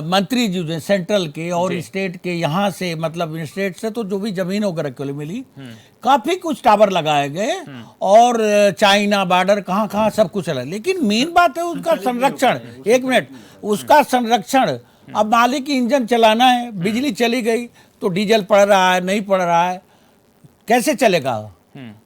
मंत्री जो हैं सेंट्रल के और स्टेट के, यहाँ से मतलब स्टेट से तो जो भी जमीन वगैरह के लिए मिली, काफी कुछ टावर लगाए गए और चाइना बॉर्डर कहाँ कहाँ सब कुछ है, लेकिन मेन बात है उसका संरक्षण। 1 मिनट, उसका संरक्षण। अब मालिक की इंजन चलाना है, बिजली चली गई तो डीजल पड़ रहा है, नहीं पड़ रहा है, कैसे चलेगा?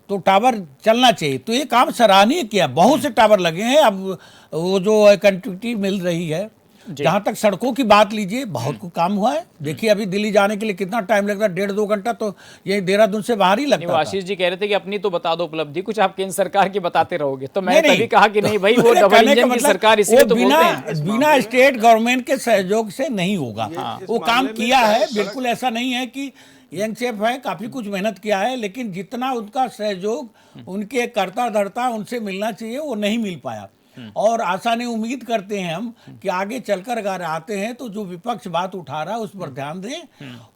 तो टावर चलना चाहिए। तो ये काम सराहनीय किया, बहुत से टावर लगे हैं। अब वो जो कनेक्टिविटी मिल रही है, जहां तक सड़कों की बात लीजिए, बहुत कुछ काम हुआ है। देखिए, अभी दिल्ली जाने के लिए कितना टाइम लगता है, 1.5-2 घंटा तो ये देहरादून से बाहर ही लगता है। आशीष जी कह रहे थे कि अपनी तो बता दो उपलब्धि, कुछ आप केंद्र सरकार की बताते रहोगे, तो मैं तभी कहा कि नहीं भाई, वो डबल इंजन की सरकार, इसलिए तो बोलते हैं बिना स्टेट गवर्नमेंट के सहयोग से नहीं होगा। वो काम किया है, बिल्कुल ऐसा नहीं है कि यंग चेफ है, काफी कुछ मेहनत किया है, लेकिन जितना उनका सहयोग उनके कर्ता धर्ता उनसे मिलना चाहिए, वो नहीं मिल पाया। और आशा नहीं, उम्मीद करते हैं हम कि आगे चलकर अगर आते हैं तो जो विपक्ष बात उठा रहा है उस पर ध्यान दें,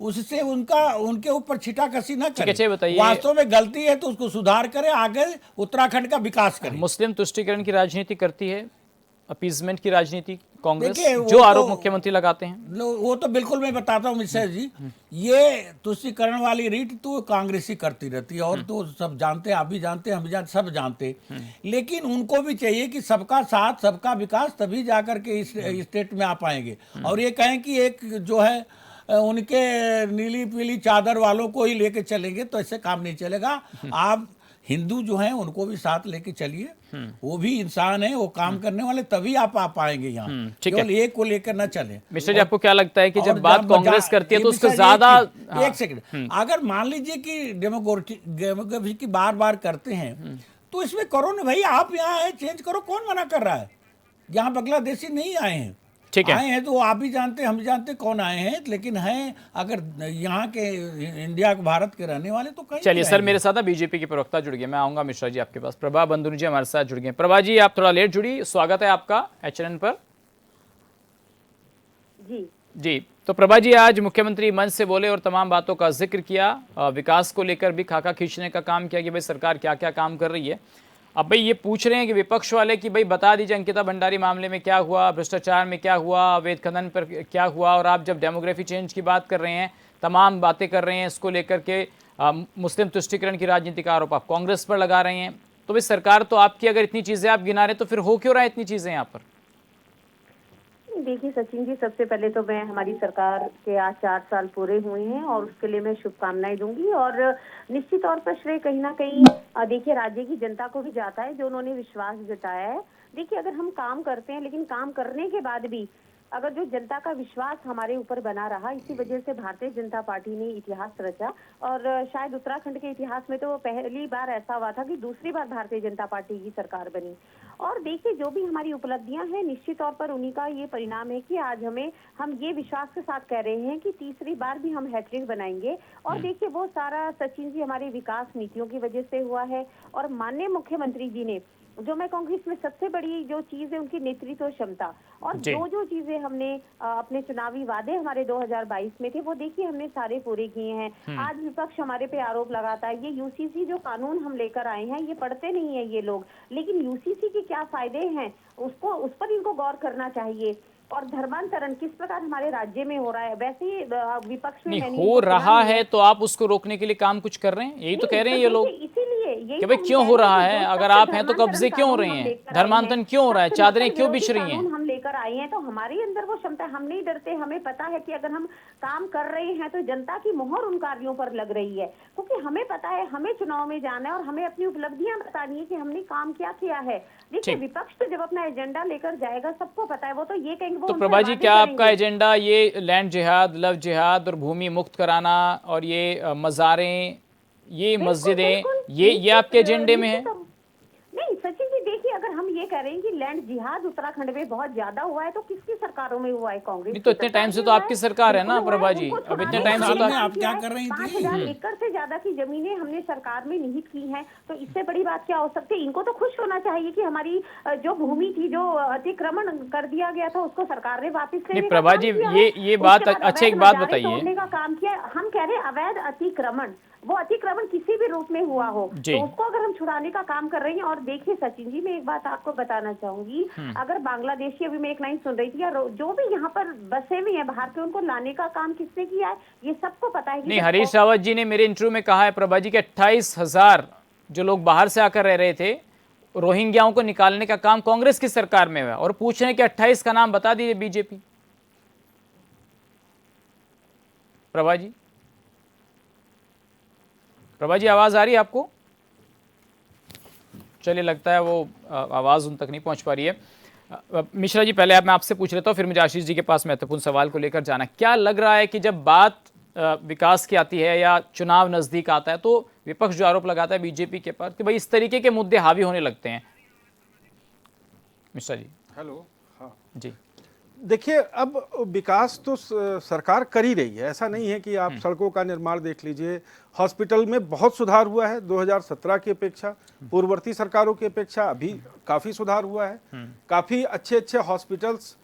उससे उनके ऊपर छिटाकशी न करें। वास्तव में गलती है तो उसको सुधार करें, आगे उत्तराखंड का विकास करें। मुस्लिम तुष्टीकरण की राजनीति करती है, अपीजमेंट की राजनीति कांग्रेस, जो आरोप मुख्यमंत्री लगाते हैं, वो तो बिल्कुल मैं बताता हूँ मिश्रा जी, ये तुष्टीकरण वाली रीत तो कांग्रेस ही करती रहती है, और तो सब जानते हैं, आप भी जानते हैं, हम भी जानते, सब जानते। लेकिन उनको भी चाहिए कि सबका साथ सबका विकास, तभी जाकर के इस स्टेट में आ पाएंगे। और ये कहें कि एक जो है उनके नीली पीली चादर वालों को ही लेके चलेंगे तो ऐसे काम नहीं चलेगा। आप हिंदू जो हैं उनको भी साथ लेके चलिए, वो भी इंसान है, वो काम करने वाले, तभी आप आ पाएंगे यहाँ। ठीक है। केवल एक को लेकर ना चले। मिश्रा जी, आपको क्या लगता है कि और जब बात कांग्रेस करती है तो उसको ज्यादा एक सेकंड, अगर मान लीजिए कि डेमोग्राफी की बार बार करते हैं तो इसमें करो ना भाई, आप यहाँ है चेंज करो, कौन मना कर रहा है? यहाँ बांग्लादेशी नहीं आए हैं, ठीक है। आए हैं तो आप भी जानते हैं, हम भी जानते हैं कौन आए हैं, लेकिन हैं अगर यहाँ के इंडिया के भारत के रहने वाले तो कहीं चलिए नहीं सर, आएंगे। मेरे साथ ना बीजेपी के प्रवक्ता जुड़ गए, मैं आऊंगा मिश्रा जी आपके पास। प्रभा बंधु जी हमारे साथ जुड़ गए। प्रभा जी, आप थोड़ा लेट जुड़ी, स्वागत है आपका HNN पर। जी, तो प्रभा जी आज मुख्यमंत्री मंच से बोले और तमाम बातों का जिक्र किया, विकास को लेकर भी खाका खींचने का काम किया कि भाई सरकार क्या क्या काम कर रही है। अब भाई ये पूछ रहे हैं कि विपक्ष वाले कि भाई बता दीजिए अंकिता भंडारी मामले में क्या हुआ, भ्रष्टाचार में क्या हुआ, अवैध खनन पर क्या हुआ, और आप जब डेमोग्राफी चेंज की बात कर रहे हैं, तमाम बातें कर रहे हैं इसको लेकर के, मुस्लिम तुष्टीकरण की राजनीति का आरोप आप कांग्रेस पर लगा रहे हैं। तो भाई सरकार तो आपकी अगर इतनी चीज़ें आप गिना रहे तो फिर हो क्यों रहा है इतनी चीज़ें यहाँ पर? देखिए सचिन जी, सबसे पहले तो मैं हमारी सरकार के आज 4 साल पूरे हुए हैं और उसके लिए मैं शुभकामनाएं दूंगी। और निश्चित तौर पर श्रेय कहीं ना कहीं देखिए राज्य की जनता को भी जाता है जो उन्होंने विश्वास जताया है। देखिए अगर हम काम करते हैं लेकिन काम करने के बाद भी अगर जो जनता का विश्वास हमारे ऊपर बना रहा, इसी वजह से भारतीय जनता पार्टी ने इतिहास रचा। और शायद उत्तराखंड के इतिहास में तो पहली बार ऐसा हुआ था कि दूसरी बार भारतीय जनता पार्टी की सरकार बनी। और देखिए जो भी हमारी उपलब्धियां हैं निश्चित तौर पर उन्हीं का ये परिणाम है कि आज हम ये विश्वास के साथ कह रहे हैं कि तीसरी बार भी हम हैट्रिक बनाएंगे। और देखिए वो सारा सचिन जी हमारी विकास नीतियों की वजह से हुआ है। और माननीय मुख्यमंत्री जी ने, जो मैं कहूँगी इसमें सबसे बड़ी जो चीज है उनकी नेतृत्व क्षमता, और जो जो चीजें हमने अपने चुनावी वादे हमारे 2022 में थे वो देखिए हमने सारे पूरे किए हैं। आज विपक्ष हमारे पे आरोप लगाता है, ये यूसीसी जो कानून हम लेकर आए हैं ये पढ़ते नहीं है ये लोग, लेकिन यूसीसी के क्या फायदे हैं उसको उस पर इनको गौर करना चाहिए। और धर्मांतरण किस प्रकार हमारे राज्य में हो रहा है, वैसे ही विपक्ष में नहीं हो रहा है तो आप उसको रोकने के लिए काम कुछ कर रहे हैं, यही तो कह रहे हैं ये लोग इसीलिए कि भाई क्यों हो रहा है? अगर आप हैं तो कब्जे क्यों हो रहे हैं, धर्मांतरण क्यों हो रहा है, चादरें क्यों बिछ रही हैं? हम लेकर आए हैं तो हमारे अंदर वो क्षमता, हम नहीं डरते। हमें पता है कि अगर हम काम कर रहे हैं तो जनता की मोहर उन कार्यों पर लग रही है, क्योंकि हमें पता है हमें चुनाव में जाना है और हमें अपनी उपलब्धियां बतानी है कि हमने काम क्या किया है। देखिए विपक्ष तो जब अपना एजेंडा लेकर जाएगा सबको पता है, वो तो ये कहेंगे। तो प्रभा जी, क्या आपका एजेंडा ये लैंड जिहाद, लव जिहाद और भूमि मुक्त कराना और ये मज़ारें, ये मस्जिदें, ये आपके एजेंडे में है? नहीं सचिन जी, देखिए अगर हम ये कह रहे हैं कि लैंड जिहाद उत्तराखंड में बहुत ज्यादा हुआ है तो किसकी सरकारों में हुआ है? कांग्रेस। नहीं तो इतने टाइम से तो आपकी सरकार है ना प्रभा जी, अब इतने टाइम से तो आप क्या कर रही थी? 5000 एकड़ से ज्यादा की जमीनें हमने सरकार में निहित की हैं, तो इससे बड़ी बात क्या हो सकती है? इनको तो खुश होना चाहिए कि हमारी जो भूमि थी, जो अतिक्रमण कर दिया गया था, उसको सरकार ने वापस लेने का प्रभा काम जी, किया है। ये बात उसके बाद अच्छा, एक अवैध बात बाजारें बताइए। तोड़ने का काम किया। हम कह रहे हैं अवैध अतिक्रमण, वो अतिक्रमण किसी भी रूप में हुआ हो तो उसको अगर हम छुड़ाने का काम कर रहे हैं। और देखिए सचिन जी, मैं एक बात आपको बताना चाहूंगी, अगर बांग्लादेशी, अभी मैं एक लाइन सुन रही थी, या जो भी यहाँ पर बसे हुए हैं बाहर के, उनको लाने का काम किसने किया है ये सबको पता है। नहीं, हरीश रावत जी ने मेरे इंटरव्यू में कहा है प्रभा जी के 28,000 जो लोग बाहर से आकर रह रहे थे, रोहिंग्याओं को निकालने का काम कांग्रेस की सरकार में हुआ। और पूछ रहे हैं कि 28 का नाम बता दीजिए बीजेपी। प्रभा जी, प्रभा जी आवाज आ रही है आपको? चलिए, लगता है वो आवाज उन तक नहीं पहुंच पा रही है। मिश्रा जी, पहले मैं आपसे पूछ लेता हूं, फिर मुझे आशीष जी के पास महत्वपूर्ण सवाल को लेकर जाना। क्या लग रहा है कि जब बात विकास की आती है या चुनाव नजदीक आता है तो विपक्ष जो आरोप लगाता है बीजेपी के पास कि भाई इस तरीके के मुद्दे हावी होने लगते हैं? मिश्रा जी। हेलो। हाँ जी, देखिए, अब विकास तो सरकार कर ही रही है, ऐसा नहीं है कि आप सड़कों का निर्माण देख लीजिए, हॉस्पिटल में बहुत सुधार हुआ है 2017 की अपेक्षा, पूर्ववर्ती सरकारों की अपेक्षा अभी काफ़ी सुधार हुआ है। काफ़ी अच्छे अच्छे हॉस्पिटल्स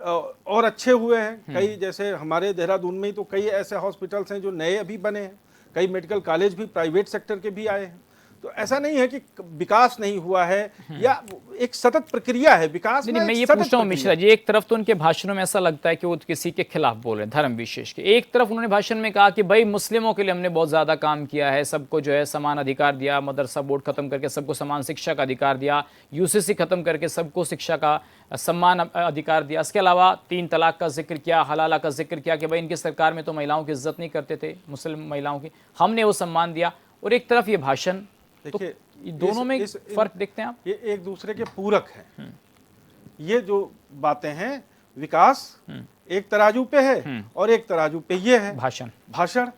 और अच्छे हुए हैं कई, जैसे हमारे देहरादून में ही तो कई ऐसे हॉस्पिटल्स हैं जो नए अभी बने हैं, कई मेडिकल कॉलेज भी प्राइवेट सेक्टर के भी आए हैं। तो ऐसा नहीं है कि विकास नहीं हुआ है, या एक सतत प्रक्रिया है विकास नहीं, में, मैं एक ये सतत पूछता हूँ प्रक्रिया। मिश्रा जी, एक तरफ तो उनके भाषणों में ऐसा लगता है कि वो किसी के खिलाफ बोल रहे हैं, धर्म विशेष के। एक तरफ उन्होंने भाषण में कहा कि भाई मुस्लिमों के लिए हमने बहुत ज्यादा काम किया है, सबको जो है समान अधिकार दिया, मदरसा बोर्ड खत्म करके सबको समान शिक्षा का अधिकार दिया, यूसीसी खत्म करके सबको शिक्षा का सम्मान अधिकार दिया। इसके अलावा 3 तलाक का जिक्र किया, हलाला का जिक्र किया कि भाई इनकी सरकार में तो महिलाओं की इज्जत नहीं करते थे, मुस्लिम महिलाओं की, हमने वो सम्मान दिया। और एक तरफ ये भाषण, तो देखिए, ये दोनों में फर्क देखते हैं आप? ये एक दूसरे के पूरक हैं। ये जो बातें हैं, विकास एक तराजू पे है और एक तराजू पे ये है भाषण।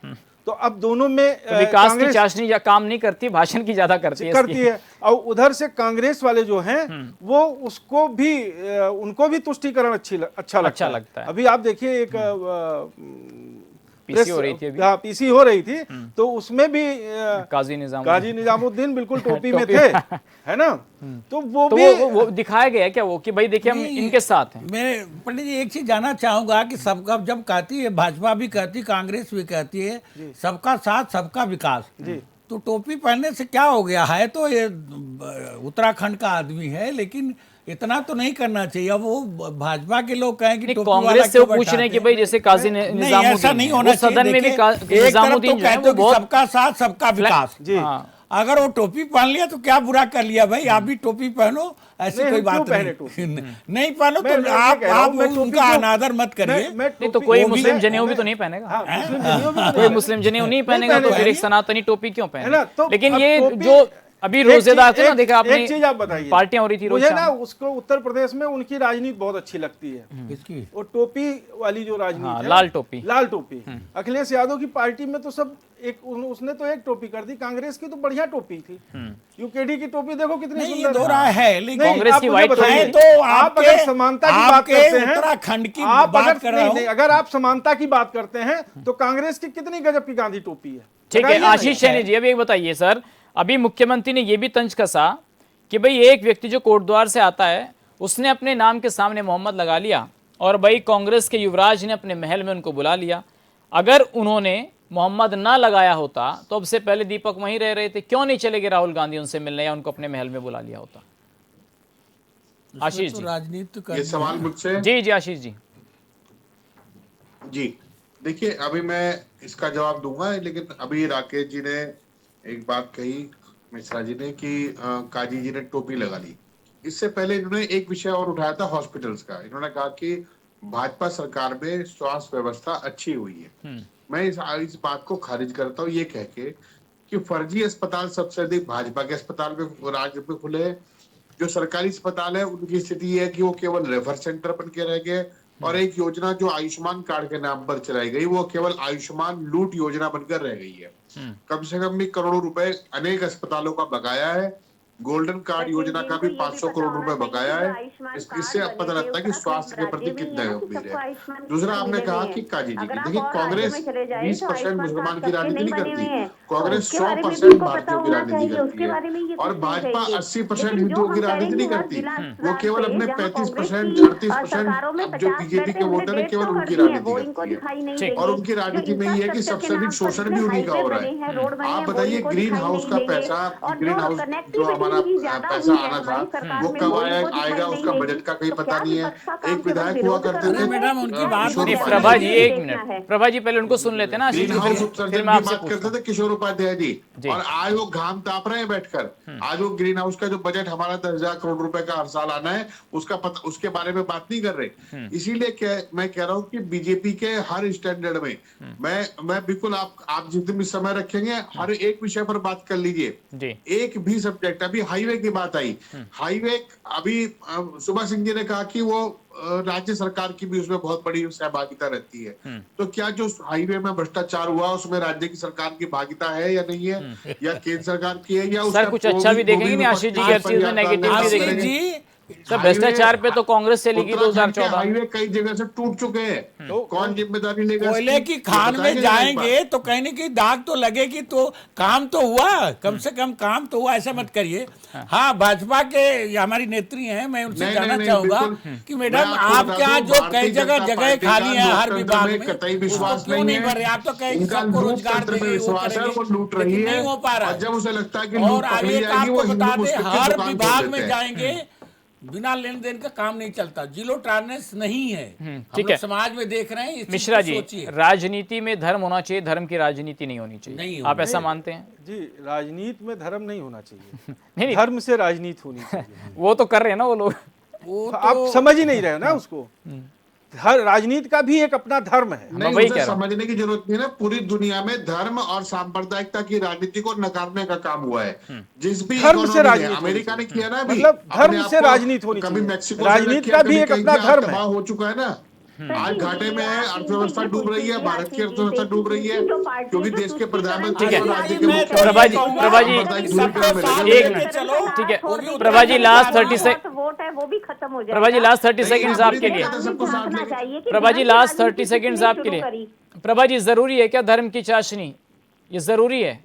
तो अब दोनों में तो विकास की कांग्रेस चाशनी या काम नहीं करती, भाषण की ज्यादा करती है। और उधर से कांग्रेस वाले जो हैं वो उसको भी उनको भी तुष्टीकरण अच्छा लगता है। अभी आप देखिए, एक पीसी हो रही थी अभी। हाँ, पीसी हो रही थी, तो उसमें भी काजी निजामुद्दीन बिल्कुल टोपी में थे, है ना। तो वो तो भी वो दिखाया गया क्या वो कि भाई देखिए हम इनके साथ हैं? मैं पंडित जी एक चीज जानना चाहूंगा कि सबका जब कहती है, भाजपा भी कहती है, कांग्रेस भी कहती है सबका साथ सबका विकास, तो टोपी पहनने से क्या हो गया है? तो ये उत्तराखंड का आदमी है, लेकिन इतना तो नहीं करना चाहिए। अब वो भाजपा के लोग कहें कि टोपी वाला कांग्रेस से वो क्यों पूछ रहे हैं कि बैठाते भाई जैसे काजी निजामुद्दीन, ऐसा नहीं होना चाहिए। सदन में भी एक तरफ तो निजामुद्दीन जो है कहते वो हो कि बहुत सबका साथ सबका विकास। हाँ। अगर वो टोपी पहन लिया तो क्या बुरा कर लिया भाई, आप भी टोपी पहनो, ऐसी कोई बात नहीं। नहीं पहनो तो आप उनका अनादर मत करिए। नहीं तो कोई मुस्लिम जनेऊ भी तो नहीं पहनेगा, कोई मुस्लिम जनेऊ नहीं पहनेगा, तो फिर एक सनातनी टोपी क्यों पहने? लेकिन ये जो अभी रोजेदार थे ना, देखा आपने, एक चीज आप बताइए, पार्टियां हो रही थी रोज मुझे ना शाम। उसको उत्तर प्रदेश में उनकी राजनीति बहुत अच्छी लगती है। किसकी? वो टोपी वाली जो राजनीति हाँ, है, लाल टोपी। अखिलेश यादव की पार्टी में तो सब उसने तो एक टोपी कर दी। कांग्रेस की तो बढ़िया टोपी थी, यूकेडी की टोपी देखो कितनी नहीं, ये सुंदर दो राय है, लेकिन कांग्रेस की व्हाइट है टोपी। तो आप अगर समानता की बात करते हैं, उत्तराखंड की आप बात कर रहा नहीं, अगर आप समानता की बात करते हैं तो कांग्रेस की कितनी गजब की गांधी टोपी है। ठीक है, लगाइए ना। आशीष सैनी जी, अभी एक बताइए सर, अभी मुख्यमंत्री ने यह भी तंज कसा कि भाई एक व्यक्ति जो कोटद्वार से आता है उसने अपने नाम के सामने मोहम्मद लगा लिया, और भाई कांग्रेस के युवराज ने अपने महल में उनको बुला लिया। अगर उन्होंने मोहम्मद ना लगाया होता तो अब से पहले दीपक वहीं रह रहे थे, क्यों नहीं चले गए राहुल गांधी उनसे मिलने या उनको अपने महल में बुला लिया होता? आशीष जी, राजनीति ये सवाल मुझसे। जी आशीष जी। जी देखिए, अभी मैं इसका जवाब दूंगा, लेकिन अभी राकेश जी ने एक बात कही, मिश्रा जी ने, कि काजी जी ने टोपी लगा ली। इससे पहले इन्होंने एक विषय और उठाया था हॉस्पिटल्स का। इन्होंने कहा कि भाजपा सरकार में स्वास्थ्य व्यवस्था अच्छी हुई है। मैं इस बात को खारिज करता हूँ ये कह के कि फर्जी अस्पताल सबसे अधिक भाजपा के अस्पताल में राज्य में खुले हैं। जो सरकारी अस्पताल है उनकी स्थिति ये है कि वो केवल रेफर सेंटर बन के रह गए, और एक योजना जो आयुष्मान कार्ड के नाम पर चलाई गई वो केवल आयुष्मान लूट योजना बनकर रह गई है। कम से कम भी करोड़ों रुपए अनेक अस्पतालों का बकाया है। गोल्डन कार्ड योजना का भी 500 करोड़ रुपए बकाया है। इससे अब पता लगता है कि स्वास्थ्य के प्रति कितना गंभीर है। दूसरा, आपने कहा कि काजी जी की, देखिए कांग्रेस 20% मुसलमान की राजनीति नहीं करती, कांग्रेस 100% भारतीयों की राजनीति करती है, और भाजपा 80% हिंदुओं की राजनीति नहीं करती। वो केवल अपने 35%, 38% जो बीजेपी के वोटर है केवल उनकी राजनीति करती है, और उनकी राजनीति में ये है कि सबसे अधिक शोषण भी उन्हीं का हो रहा है। आप बताइए, ग्रीन हाउस का पैसा, ग्रीन हाउस जो हमारा पैसा आना था वो कब आएगा, उसका बजट का कहीं पता नहीं है। एक विधायक हुआ करते थे, मैडम उनकी बात प्रभा जी एक मिनट, प्रभा जी पहले उनको सुन लेते ना, ग्रीन हाउस उत्सर्जन की बात करते थे किशोर उपाध्याय जी, और आज वो घाम ताप रहे हैं बैठकर। आज वो ग्रीन हाउस का जो बजट हमारा 10,000 करोड़ रुपए का हर साल आना है उसके बारे में बात नहीं कर रहे। इसीलिए मैं कह रहा हूँ कि बीजेपी के हर स्टैंडर्ड में मैं बिल्कुल, आप जितने भी समय रखेंगे हर एक विषय पर बात कर लीजिए। एक भी सब्जेक्ट, अभी हाईवे की बात आई, हाईवे अभी सुभा सिंह जी ने कहा कि वो राज्य सरकार की भी उसमें बहुत बड़ी सहभागिता रहती है। तो क्या जो हाईवे में भ्रष्टाचार हुआ उसमें राज्य की सरकार की भागीदारी है या नहीं है, या केंद्र सरकार की है, या सर कुछ अच्छा भी देखेंगे नहीं आशीष जी, हर चीज में नेगेटिव भी देखेंगे। सर भ्रष्टाचार पे तो कांग्रेस चली गई उत्तराखंड के 2014 हाईवे कई जगह से टूट चुके हैं, तो कौन जिम्मेदारी लेगा? कोयले की खान में जाएंगे तो कहीं ना कहीं दाग तो लगेगी, तो काम तो हुआ, कम से कम काम तो हुआ, ऐसा मत करिए। हाँ, भाजपा के हमारी नेत्री हैं, मैं उनसे नहीं, जानना नहीं, चाहूंगा बिल्कुल। कि मैं मैडम आपको आप बता क्या दूं, जो भारतीय कई जगह जनता जगह पार्टी खाली का है हर लोकतंत्र विभाग में में, कतई उसको विश्वास क्यों नहीं नहीं है। भर रहे? आप तो कहेंगे उनका सबको रोजगार लोकतंत्र में देंगे, वो विश्वास है, वो करेंगे, लूट रही लेकिन है, नहीं हो पा रहा और है। जब उसे लगता है कि और लूट अब पकड़ी एक जाएगी, वो आपको हिंदू बता दें, मुस्लिम की हर दुकान खोल विभाग देते में हैं। जाएंगे बिना लेन देन का काम नहीं चलता, जीरो टॉलरेंस नहीं है। हम ठीक लोग है। समाज में देख रहे हैं, इस चीज मिश्रा को जी, सोचिए। राजनीति में धर्म होना चाहिए, धर्म की राजनीति नहीं होनी चाहिए, नहीं आप होनी ऐसा मानते हैं? जी, राजनीति में धर्म नहीं होना चाहिए, नहीं, धर्म से राजनीति होनी चाहिए। वो तो कर रहे हैं ना वो लोग। वो आप तो समझ ही नहीं रहे हो ना उसको। हर राजनीति का भी एक अपना धर्म है। नहीं, वही उसे कह रहा हूं। समझने की जरूरत नहीं है ना। पूरी दुनिया में धर्म और सांप्रदायिकता की राजनीति को नकारने का काम हुआ है। जिस भी धर्म से इकोनॉमी राजनीति में होनी अमेरिका ने किया ना, अभी मतलब अपने धर्म आप से को राजनीति होनी कभी चाहिए। मैक्सिको से राजनीति किया, का भी कभी एक कहीं अपना किया, धर्म है। तबाह हो चुका है ना। आज घाटे में है, अर्थव्यवस्था डूब रही है, भारत की अर्थव्यवस्था डूब रही है, क्योंकि देश के प्रधानमंत्री ठीक है। और राज्य के मैं तो मुख्यमंत्री प्रभा जी, कहूंगा प्रभा जी, सांप्रदायिक सबको ध्रुवीकरण में साथ लगे एक हुए हैं। मिनट। चलो ठीक है, वो भी प्रभा जी लास्ट 30 से सेकंड, वोट है वो भी खत्म हो जाएगा। प्रभा जी लास्ट 30 सेकंड्स आपके लिए। सबको साथ लेके। प्रभा जी लास्ट 30 सेकंड्स आपके लिए। प्रभा जी, जरूरी है क्या धर्म की चाशनी? ये जरूरी है?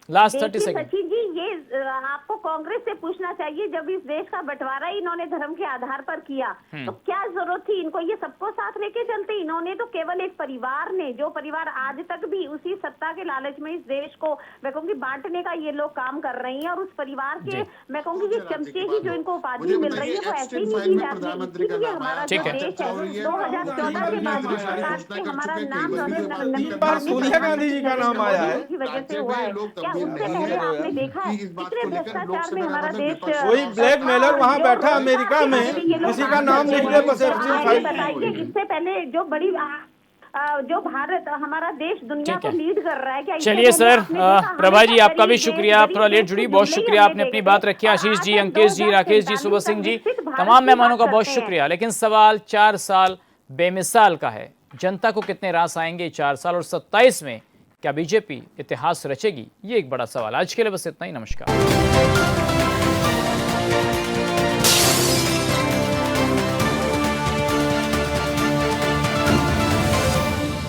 लास्ट 30 देखिए सेकंड। सचिन जी, ये आपको कांग्रेस से पूछना चाहिए, जब इस देश का बंटवारा ही इन्होंने धर्म के आधार पर किया तो क्या जरूरत थी इनको ये सबको साथ लेके चलते? इन्होंने तो केवल एक परिवार ने, जो परिवार आज तक भी उसी सत्ता के लालच में इस देश को मैं कहूँगी बांटने का ये लोग काम कर रहे हैं, और उस परिवार के मैं कहूँगी ये चमचे ही जो इनको उपाधि मिल रही है वो ऐसे ही नहीं दी जाती। इसलिए हमारा जो ठीक है। देश है 2014 के बाद काट के हमारा नाम सोनिया गांधी जी का नाम आया है। की वजह से हुआ है। क्या उससे पहले आपने देखा है कितने भ्रष्टाचार में हमारा देश कोई ब्लैकमेलर वहाँ बैठा अमेरिका में, किसी का नाम लिख दे बस एफसी फाइल। बताइए, इससे पहले जो बड़ी जो भारत हमारा देश दुनिया ठीक को है। लीड कर रहा है, क्या इससे चलिए पहले सर, आपने देखा? प्रभा जी हमेशा आपका भी गरीब शुक्रिया, आप थोड़ा लेट जुड़ी, बहुत शुक्रिया, आपने अपनी बात रखी। आशीष जी, अंकेश जी, राकेश जी, सुबह सिंह जी, तमाम मेहमानों का बहुत शुक्रिया। लेकिन सवाल 4 साल बेमिसाल का है, जनता को कितने रास आएंगे 4 साल, और 27 में क्या बीजेपी इतिहास रचेगी? ये एक बड़ा सवाल। आज के लिए बस इतना ही, नमस्कार।